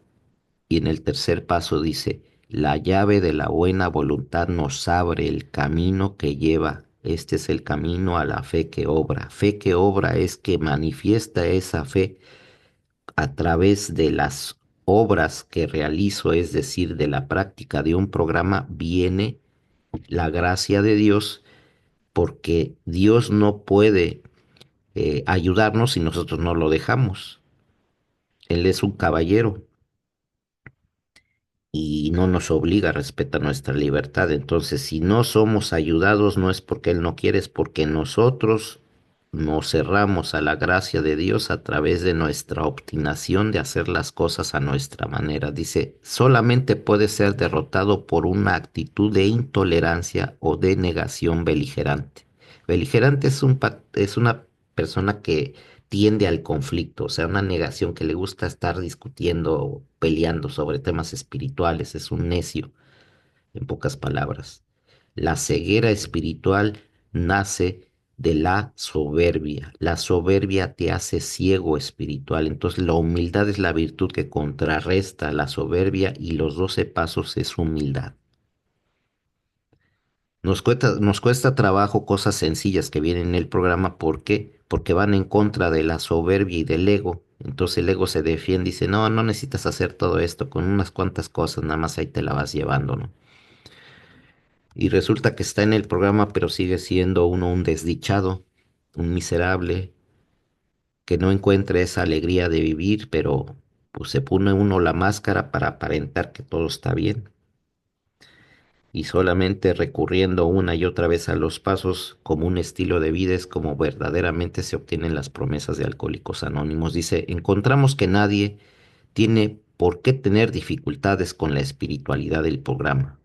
y en el tercer paso dice, la llave de la buena voluntad nos abre el camino que lleva. Este es el camino a la fe que obra. Fe que obra es que manifiesta esa fe a través de las obras que realizo, es decir, de la práctica de un programa, viene la gracia de Dios, porque Dios no puede ayudarnos si nosotros no lo dejamos. Él es un caballero y no nos obliga, respeta nuestra libertad. Entonces, si no somos ayudados, no es porque Él no quiere, es porque nosotros nos cerramos a la gracia de Dios a través de nuestra obstinación de hacer las cosas a nuestra manera. Dice, solamente puede ser derrotado por una actitud de intolerancia o de negación beligerante. Beligerante es una persona que tiende al conflicto, o sea, una negación que le gusta estar discutiendo o peleando sobre temas espirituales, es un necio, en pocas palabras. La ceguera espiritual nace de la soberbia. La soberbia te hace ciego espiritual. Entonces la humildad es la virtud que contrarresta la soberbia y los 12 pasos es humildad. Nos cuesta trabajo cosas sencillas que vienen en el programa. ¿Por qué? Porque van en contra de la soberbia y del ego. Entonces el ego se defiende y dice, no, no necesitas hacer todo esto, con unas cuantas cosas, nada más ahí te la vas llevando, ¿no? Y resulta que está en el programa, pero sigue siendo uno un desdichado, un miserable, que no encuentra esa alegría de vivir, pero pues se pone uno la máscara para aparentar que todo está bien. y solamente recurriendo una y otra vez a los pasos como un estilo de vida es como verdaderamente se obtienen las promesas de Alcohólicos Anónimos. Dice, encontramos que nadie tiene por qué tener dificultades con la espiritualidad del programa.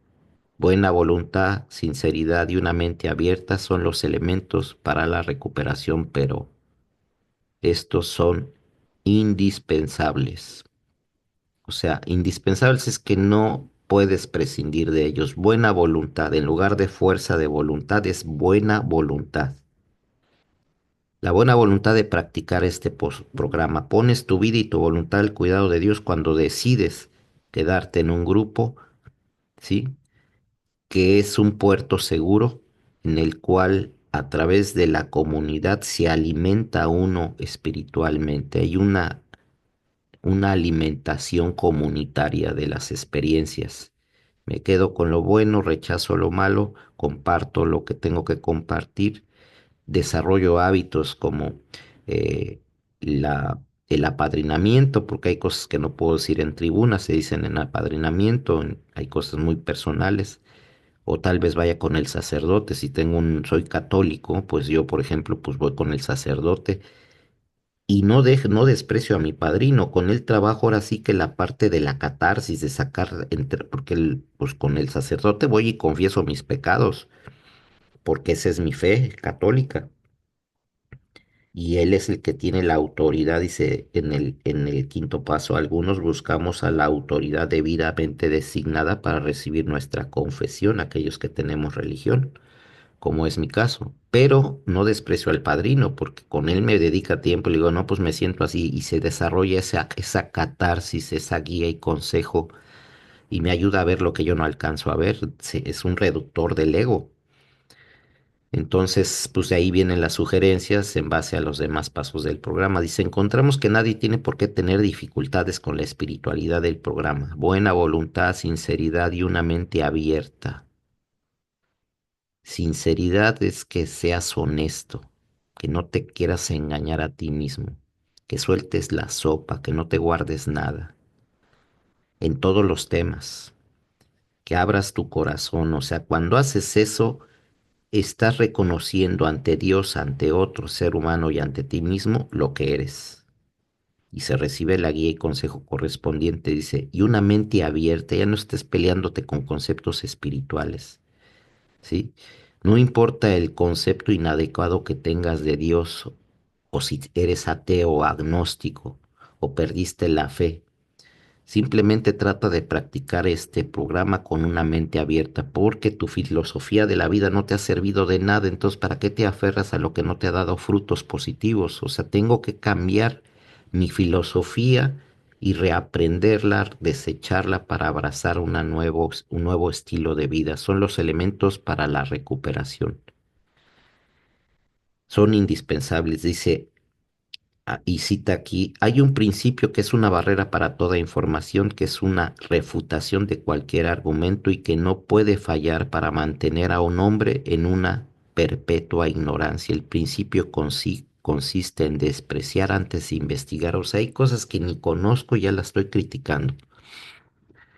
Buena voluntad, sinceridad y una mente abierta son los elementos para la recuperación, pero estos son indispensables. O sea, indispensables es que no puedes prescindir de ellos. Buena voluntad, en lugar de fuerza de voluntad, es buena voluntad. La buena voluntad de practicar este programa. Pones tu vida y tu voluntad al cuidado de Dios cuando decides quedarte en un grupo, ¿sí? Que es un puerto seguro en el cual a través de la comunidad se alimenta uno espiritualmente. Hay una alimentación comunitaria de las experiencias. Me quedo con lo bueno, rechazo lo malo, comparto lo que tengo que compartir, desarrollo hábitos como eh, el apadrinamiento, porque hay cosas que no puedo decir en tribuna, se dicen en apadrinamiento, hay cosas muy personales, o tal vez vaya con el sacerdote, si soy católico, pues yo, por ejemplo, pues voy con el sacerdote y no desprecio a mi padrino, con él trabajo ahora sí que la parte de la catarsis, de sacar, porque pues con el sacerdote voy y confieso mis pecados, porque esa es mi fe católica, y él es el que tiene la autoridad, dice en el quinto paso, algunos buscamos a la autoridad debidamente designada para recibir nuestra confesión, aquellos que tenemos religión, como es mi caso, pero no desprecio al padrino porque con él me dedica tiempo, le digo, no, pues me siento así y se desarrolla esa catarsis, esa guía y consejo y me ayuda a ver lo que yo no alcanzo a ver, es un reductor del ego. Entonces, pues de ahí vienen las sugerencias en base a los demás pasos del programa. Dice, encontramos que nadie tiene por qué tener dificultades con la espiritualidad del programa. Buena voluntad, sinceridad y una mente abierta. Sinceridad es que seas honesto, que no te quieras engañar a ti mismo, que sueltes la sopa, que no te guardes nada en todos los temas, que abras tu corazón. O sea, cuando haces eso, estás reconociendo ante Dios, ante otro ser humano y ante ti mismo lo que eres. Y se recibe la guía y consejo correspondiente, dice, y una mente abierta, ya no estés peleándote con conceptos espirituales. ¿Sí? No importa el concepto inadecuado que tengas de Dios o si eres ateo o agnóstico o perdiste la fe, simplemente trata de practicar este programa con una mente abierta porque tu filosofía de la vida no te ha servido de nada, entonces ¿para qué te aferras a lo que no te ha dado frutos positivos? O sea, tengo que cambiar mi filosofía y reaprenderla, desecharla para abrazar un nuevo estilo de vida. Son los elementos para la recuperación. Son indispensables. Dice, y cita aquí, hay un principio que es una barrera para toda información, que es una refutación de cualquier argumento y que no puede fallar para mantener a un hombre en una perpetua ignorancia. El principio consiste en despreciar antes de investigar. O sea, hay cosas que ni conozco y ya las estoy criticando,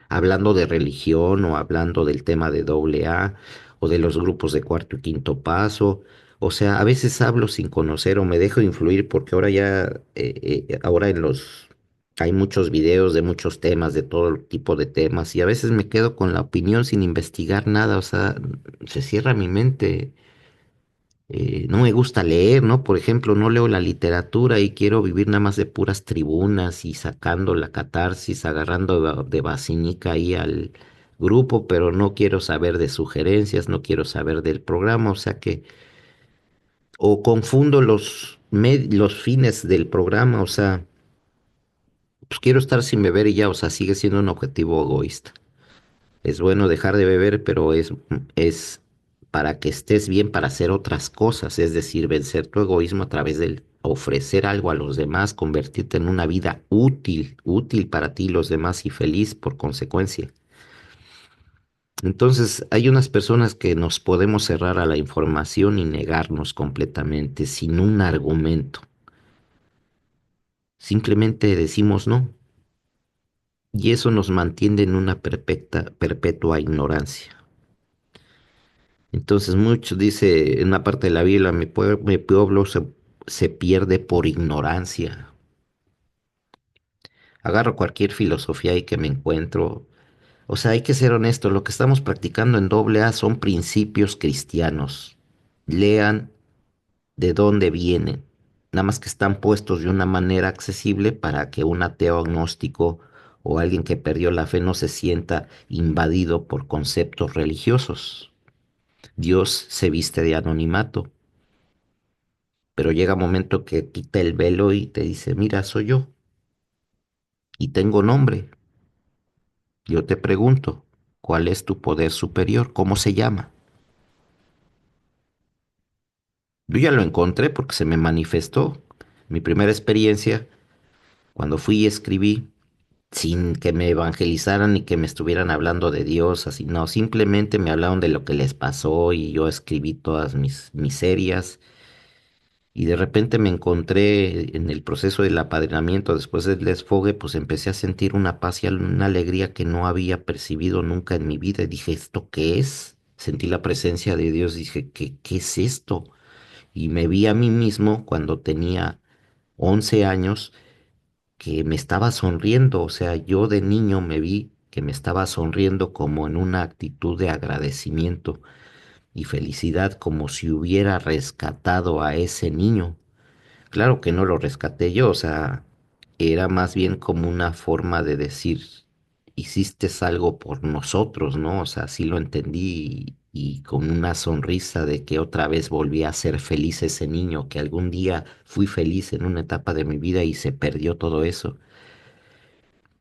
hablando de religión o hablando del tema de doble A o de los grupos de cuarto y quinto paso. O sea, a veces hablo sin conocer o me dejo influir porque ahora ahora hay muchos videos de muchos temas, de todo tipo de temas y a veces me quedo con la opinión sin investigar nada. O sea, se cierra mi mente. No me gusta leer, ¿no? Por ejemplo, no leo la literatura y quiero vivir nada más de puras tribunas y sacando la catarsis, agarrando de vacinica ahí al grupo, pero no quiero saber de sugerencias, no quiero saber del programa, o sea que, o confundo los fines del programa, o sea, pues quiero estar sin beber y ya, o sea, sigue siendo un objetivo egoísta. Es bueno dejar de beber, pero es para que estés bien para hacer otras cosas, es decir, vencer tu egoísmo a través del ofrecer algo a los demás, convertirte en una vida útil, útil para ti y los demás y feliz por consecuencia. Entonces, hay unas personas que nos podemos cerrar a la información y negarnos completamente sin un argumento. Simplemente decimos no. Y eso nos mantiene en una perpetua ignorancia. Entonces, mucho dice en una parte de la Biblia, mi pueblo se pierde por ignorancia. Agarro cualquier filosofía ahí que me encuentro. O sea, hay que ser honesto, lo que estamos practicando en doble A son principios cristianos. Lean de dónde vienen. Nada más que están puestos de una manera accesible para que un ateo agnóstico o alguien que perdió la fe no se sienta invadido por conceptos religiosos. Dios se viste de anonimato, pero llega un momento que quita el velo y te dice, mira, soy yo y tengo nombre. Yo te pregunto, ¿cuál es tu poder superior? ¿Cómo se llama? Yo ya lo encontré porque se me manifestó. Mi primera experiencia, cuando fui y escribí, sin que me evangelizaran ni que me estuvieran hablando de Dios, así, no, simplemente me hablaron de lo que les pasó y yo escribí todas mis miserias y de repente me encontré en el proceso del apadrinamiento después del desfogue, pues empecé a sentir una paz y una alegría que no había percibido nunca en mi vida y dije, ¿esto qué es? Sentí la presencia de Dios, dije, ¿qué es esto? Y me vi a mí mismo cuando tenía 11 años que me estaba sonriendo, o sea, yo de niño me vi que me estaba sonriendo como en una actitud de agradecimiento y felicidad, como si hubiera rescatado a ese niño. Claro que no lo rescaté yo, o sea, era más bien como una forma de decir, hiciste algo por nosotros, ¿no? O sea, sí lo entendí y con una sonrisa de que otra vez volví a ser feliz ese niño, que algún día fui feliz en una etapa de mi vida y se perdió todo eso.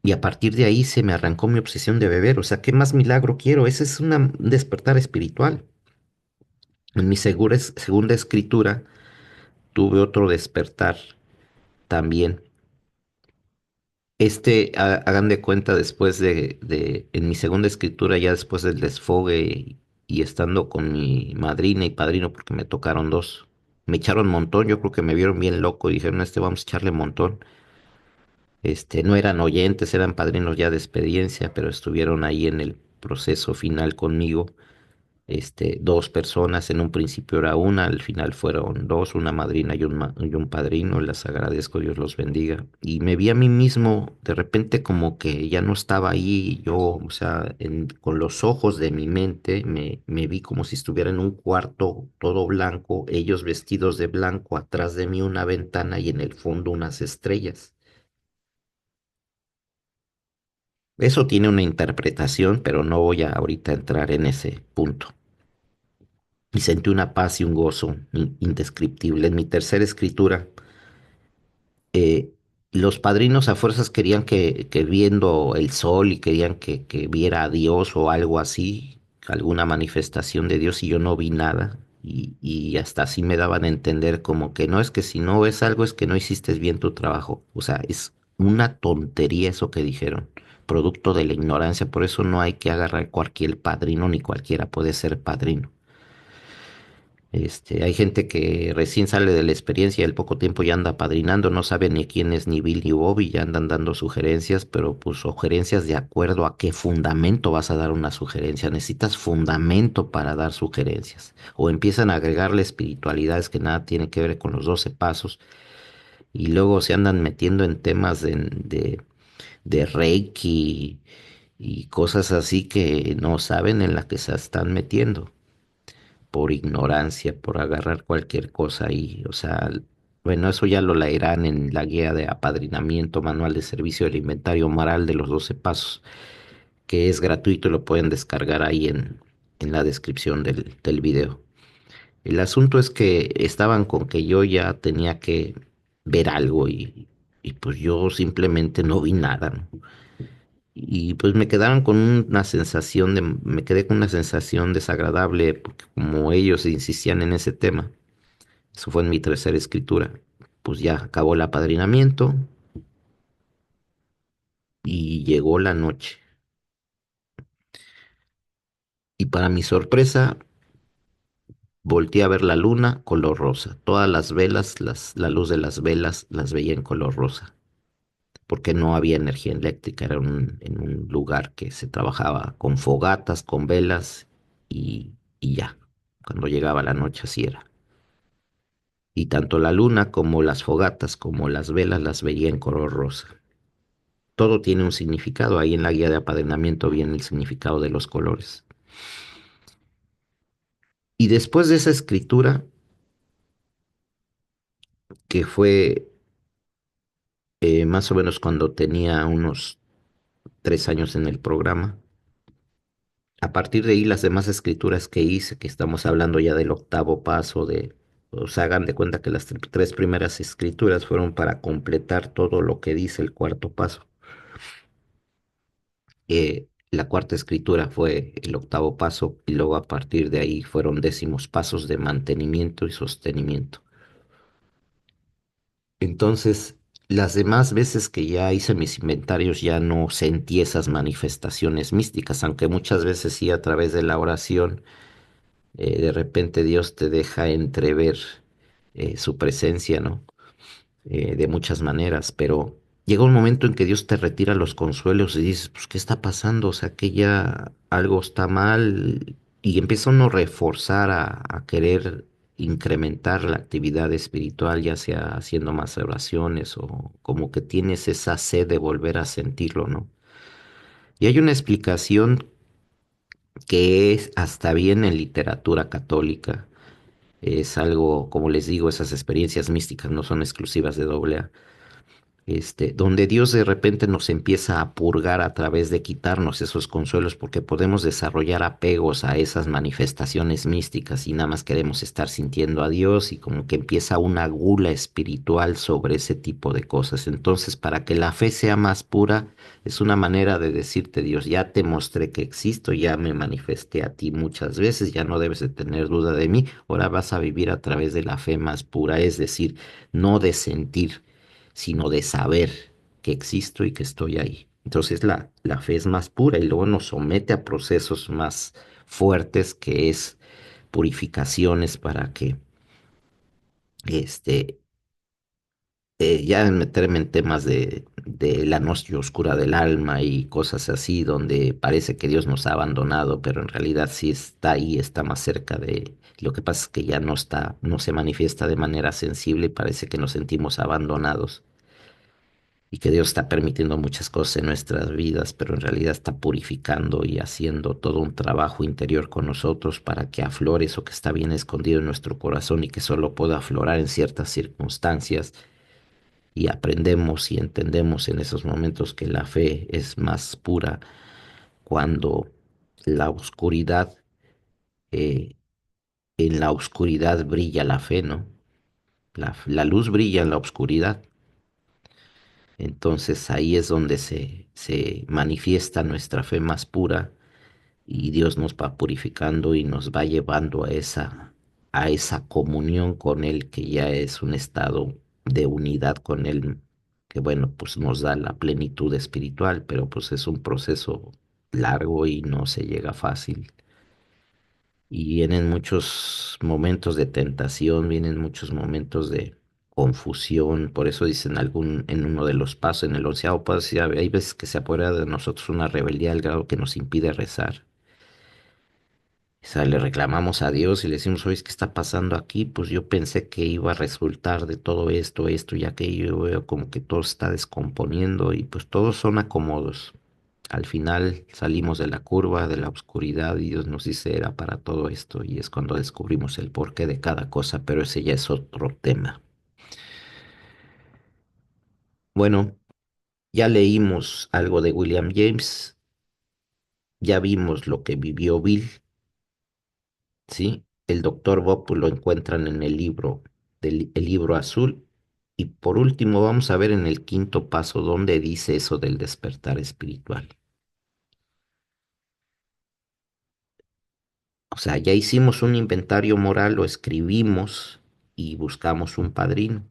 Y a partir de ahí se me arrancó mi obsesión de beber. O sea, ¿qué más milagro quiero? Ese es un despertar espiritual. En mi segunda escritura tuve otro despertar también. Hagan de cuenta después en mi segunda escritura, ya después del desfogue y estando con mi madrina y padrino, porque me tocaron dos, me echaron montón, yo creo que me vieron bien loco y dijeron, vamos a echarle montón. No eran oyentes, eran padrinos ya de experiencia, pero estuvieron ahí en el proceso final conmigo. Dos personas, en un principio era una, al final fueron dos, una madrina y un padrino, les agradezco, Dios los bendiga. Y me vi a mí mismo de repente como que ya no estaba ahí, yo, o sea, con los ojos de mi mente, me vi como si estuviera en un cuarto todo blanco, ellos vestidos de blanco, atrás de mí una ventana y en el fondo unas estrellas. Eso tiene una interpretación, pero no voy a ahorita entrar en ese punto. Y sentí una paz y un gozo indescriptible. En mi tercera escritura, eh, los padrinos a fuerzas querían que viendo el sol y querían que viera a Dios o algo así, alguna manifestación de Dios, y yo no vi nada. Y hasta así me daban a entender como que no es que si no ves algo es que no hiciste bien tu trabajo. O sea, es una tontería eso que dijeron, producto de la ignorancia. Por eso no hay que agarrar cualquier padrino ni cualquiera puede ser padrino. Hay gente que recién sale de la experiencia y al poco tiempo ya anda padrinando, no sabe ni quién es ni Bill ni Bobby, ya andan dando sugerencias, pero pues sugerencias de acuerdo a qué fundamento vas a dar una sugerencia. Necesitas fundamento para dar sugerencias. O empiezan a agregarle espiritualidades que nada tiene que ver con los 12 pasos y luego se andan metiendo en temas de Reiki y cosas así que no saben en la que se están metiendo por ignorancia, por agarrar cualquier cosa ahí. O sea, bueno, eso ya lo leerán en la guía de apadrinamiento, manual de servicio del inventario moral de los 12 pasos, que es gratuito y lo pueden descargar ahí en la descripción del video. El asunto es que estaban con que yo ya tenía que ver algo y pues yo simplemente no vi nada, ¿no? Y pues me quedaron con una sensación me quedé con una sensación desagradable porque como ellos insistían en ese tema. Eso fue en mi tercera escritura. Pues ya acabó el apadrinamiento y llegó la noche. Y para mi sorpresa, volteé a ver la luna color rosa. Todas las velas, la luz de las velas las veía en color rosa, porque no había energía eléctrica. Era en un lugar que se trabajaba con fogatas, con velas y ya. Cuando llegaba la noche así era. Y tanto la luna como las fogatas como las velas las veía en color rosa. Todo tiene un significado. Ahí en la guía de apadrinamiento viene el significado de los colores. Y después de esa escritura, que fue más o menos cuando tenía unos 3 años en el programa, a partir de ahí las demás escrituras que hice, que estamos hablando ya del octavo paso o sea, hagan de cuenta que las tres primeras escrituras fueron para completar todo lo que dice el cuarto paso. La cuarta escritura fue el octavo paso y luego a partir de ahí fueron décimos pasos de mantenimiento y sostenimiento. Entonces, las demás veces que ya hice mis inventarios ya no sentí esas manifestaciones místicas, aunque muchas veces sí a través de la oración, de repente Dios te deja entrever su presencia, ¿no? De muchas maneras, pero llega un momento en que Dios te retira los consuelos y dices, pues, ¿qué está pasando? O sea, que ya algo está mal y empieza uno a reforzar, a querer incrementar la actividad espiritual, ya sea haciendo más oraciones o como que tienes esa sed de volver a sentirlo, ¿no? Y hay una explicación que es hasta bien en literatura católica. Es algo, como les digo, esas experiencias místicas no son exclusivas de AA, donde Dios de repente nos empieza a purgar a través de quitarnos esos consuelos, porque podemos desarrollar apegos a esas manifestaciones místicas y nada más queremos estar sintiendo a Dios y como que empieza una gula espiritual sobre ese tipo de cosas. Entonces, para que la fe sea más pura, es una manera de decirte, Dios, ya te mostré que existo, ya me manifesté a ti muchas veces, ya no debes de tener duda de mí, ahora vas a vivir a través de la fe más pura, es decir, no de sentir, sino de saber que existo y que estoy ahí. Entonces la fe es más pura y luego nos somete a procesos más fuertes que es purificaciones para que este ya en meterme en temas de la noche oscura del alma y cosas así, donde parece que Dios nos ha abandonado, pero en realidad sí está ahí, está más cerca de. Lo que pasa es que ya no está, no se manifiesta de manera sensible y parece que nos sentimos abandonados y que Dios está permitiendo muchas cosas en nuestras vidas, pero en realidad está purificando y haciendo todo un trabajo interior con nosotros para que aflore eso que está bien escondido en nuestro corazón y que solo pueda aflorar en ciertas circunstancias. Y aprendemos y entendemos en esos momentos que la fe es más pura cuando la oscuridad, eh, en la oscuridad brilla la fe, ¿no? La luz brilla en la oscuridad. Entonces ahí es donde se manifiesta nuestra fe más pura y Dios nos va purificando y nos va llevando a esa comunión con Él, que ya es un estado de unidad con Él, que bueno, pues nos da la plenitud espiritual, pero pues es un proceso largo y no se llega fácil. Y vienen muchos momentos de tentación, vienen muchos momentos de confusión, por eso dicen en uno de los pasos, en el 11.º paso, sí, hay veces que se apodera de nosotros una rebeldía al grado que nos impide rezar. O sea, le reclamamos a Dios y le decimos, oye, ¿qué está pasando aquí? Pues yo pensé que iba a resultar de todo esto, esto y aquello. Yo veo como que todo se está descomponiendo y pues todos son acomodos. Al final salimos de la curva, de la oscuridad y Dios nos dice era para todo esto y es cuando descubrimos el porqué de cada cosa, pero ese ya es otro tema. Bueno, ya leímos algo de William James, ya vimos lo que vivió Bill. ¿Sí? El doctor Bob pues, lo encuentran en el libro azul. Y por último, vamos a ver en el quinto paso dónde dice eso del despertar espiritual. O sea, ya hicimos un inventario moral, lo escribimos y buscamos un padrino.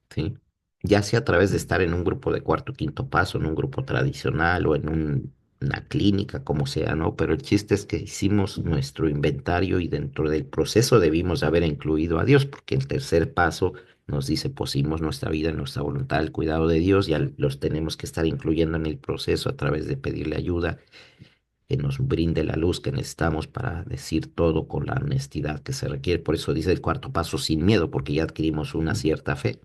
¿Sí? Ya sea a través de estar en un grupo de cuarto o quinto paso, en un grupo tradicional o en una clínica, como sea, ¿no? Pero el chiste es que hicimos nuestro inventario y dentro del proceso debimos haber incluido a Dios, porque el tercer paso nos dice, pusimos nuestra vida, nuestra voluntad al cuidado de Dios, ya los tenemos que estar incluyendo en el proceso a través de pedirle ayuda que nos brinde la luz que necesitamos para decir todo con la honestidad que se requiere. Por eso dice el cuarto paso sin miedo, porque ya adquirimos una cierta fe.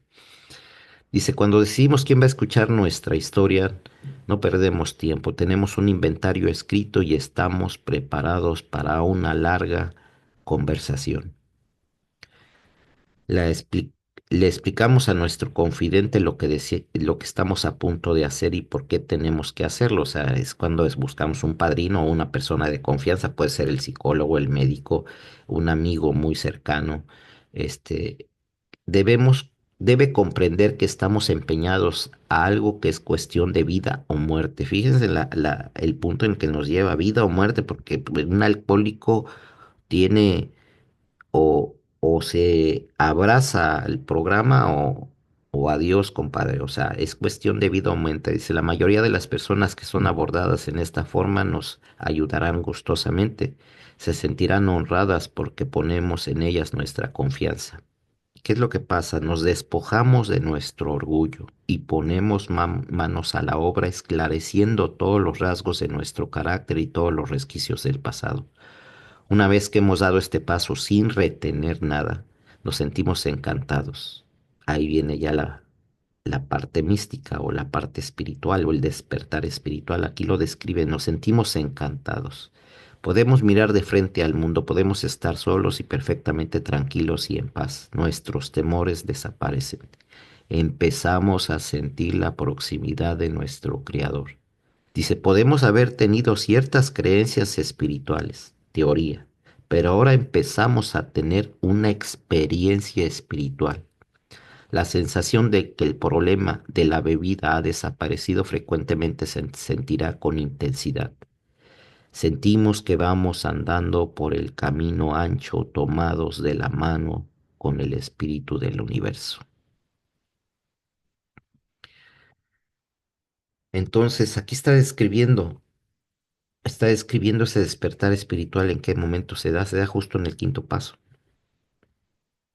Dice, cuando decidimos quién va a escuchar nuestra historia, no perdemos tiempo, tenemos un inventario escrito y estamos preparados para una larga conversación. La expli- Le explicamos a nuestro confidente lo que estamos a punto de hacer y por qué tenemos que hacerlo. O sea, es cuando buscamos un padrino o una persona de confianza, puede ser el psicólogo, el médico, un amigo muy cercano. Este, debemos, Debe comprender que estamos empeñados a algo que es cuestión de vida o muerte. Fíjense el punto en que nos lleva vida o muerte, porque pues, un alcohólico tiene o se abraza al programa o adiós, compadre. O sea, es cuestión de vida o muerte. Dice, la mayoría de las personas que son abordadas en esta forma nos ayudarán gustosamente. Se sentirán honradas porque ponemos en ellas nuestra confianza. ¿Qué es lo que pasa? Nos despojamos de nuestro orgullo y ponemos manos a la obra esclareciendo todos los rasgos de nuestro carácter y todos los resquicios del pasado. Una vez que hemos dado este paso sin retener nada, nos sentimos encantados. Ahí viene ya la parte mística o la parte espiritual o el despertar espiritual. Aquí lo describe, nos sentimos encantados. Podemos mirar de frente al mundo, podemos estar solos y perfectamente tranquilos y en paz. Nuestros temores desaparecen. Empezamos a sentir la proximidad de nuestro Creador. Dice, podemos haber tenido ciertas creencias espirituales, teoría, pero ahora empezamos a tener una experiencia espiritual. La sensación de que el problema de la bebida ha desaparecido frecuentemente se sentirá con intensidad. Sentimos que vamos andando por el camino ancho, tomados de la mano con el espíritu del universo. Entonces, aquí está describiendo ese despertar espiritual en qué momento se da justo en el quinto paso.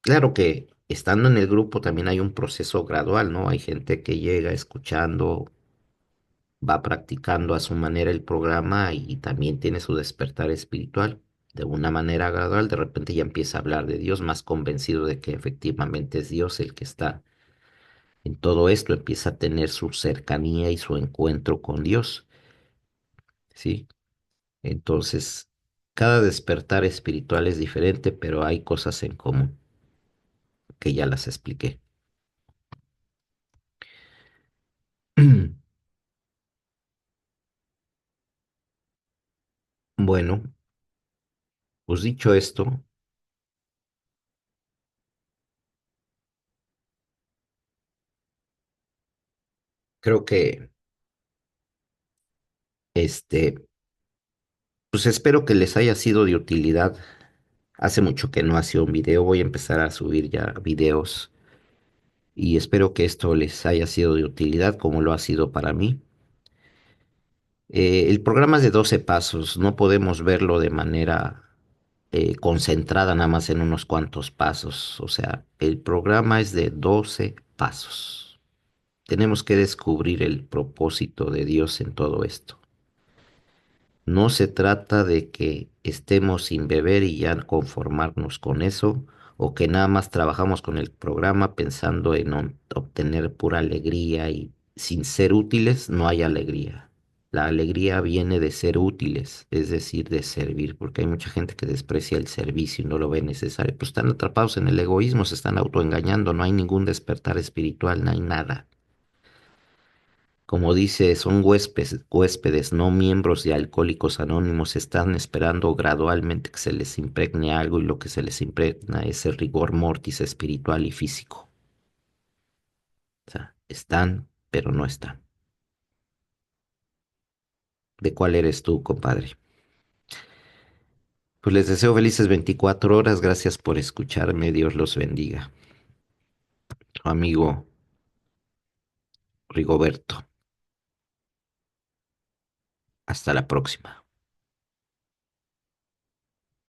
Claro que estando en el grupo también hay un proceso gradual, ¿no? Hay gente que llega escuchando, va practicando a su manera el programa y también tiene su despertar espiritual. De una manera gradual, de repente ya empieza a hablar de Dios, más convencido de que efectivamente es Dios el que está en todo esto, empieza a tener su cercanía y su encuentro con Dios, ¿sí? Entonces, cada despertar espiritual es diferente, pero hay cosas en común que ya las expliqué. Bueno, pues dicho esto, creo que este, pues espero que les haya sido de utilidad. Hace mucho que no hacía un video, voy a empezar a subir ya videos y espero que esto les haya sido de utilidad como lo ha sido para mí. El programa es de 12 pasos, no podemos verlo de manera concentrada nada más en unos cuantos pasos. O sea, el programa es de 12 pasos. Tenemos que descubrir el propósito de Dios en todo esto. No se trata de que estemos sin beber y ya conformarnos con eso, o que nada más trabajamos con el programa pensando en obtener pura alegría y sin ser útiles no hay alegría. La alegría viene de ser útiles, es decir, de servir, porque hay mucha gente que desprecia el servicio y no lo ve necesario. Pues están atrapados en el egoísmo, se están autoengañando, no hay ningún despertar espiritual, no hay nada. Como dice, son huéspedes, no miembros de Alcohólicos Anónimos, están esperando gradualmente que se les impregne algo y lo que se les impregna es el rigor mortis espiritual y físico. O sea, están, pero no están. ¿De cuál eres tú, compadre? Pues les deseo felices 24 horas, gracias por escucharme, Dios los bendiga. Tu amigo Rigoberto. Hasta la próxima.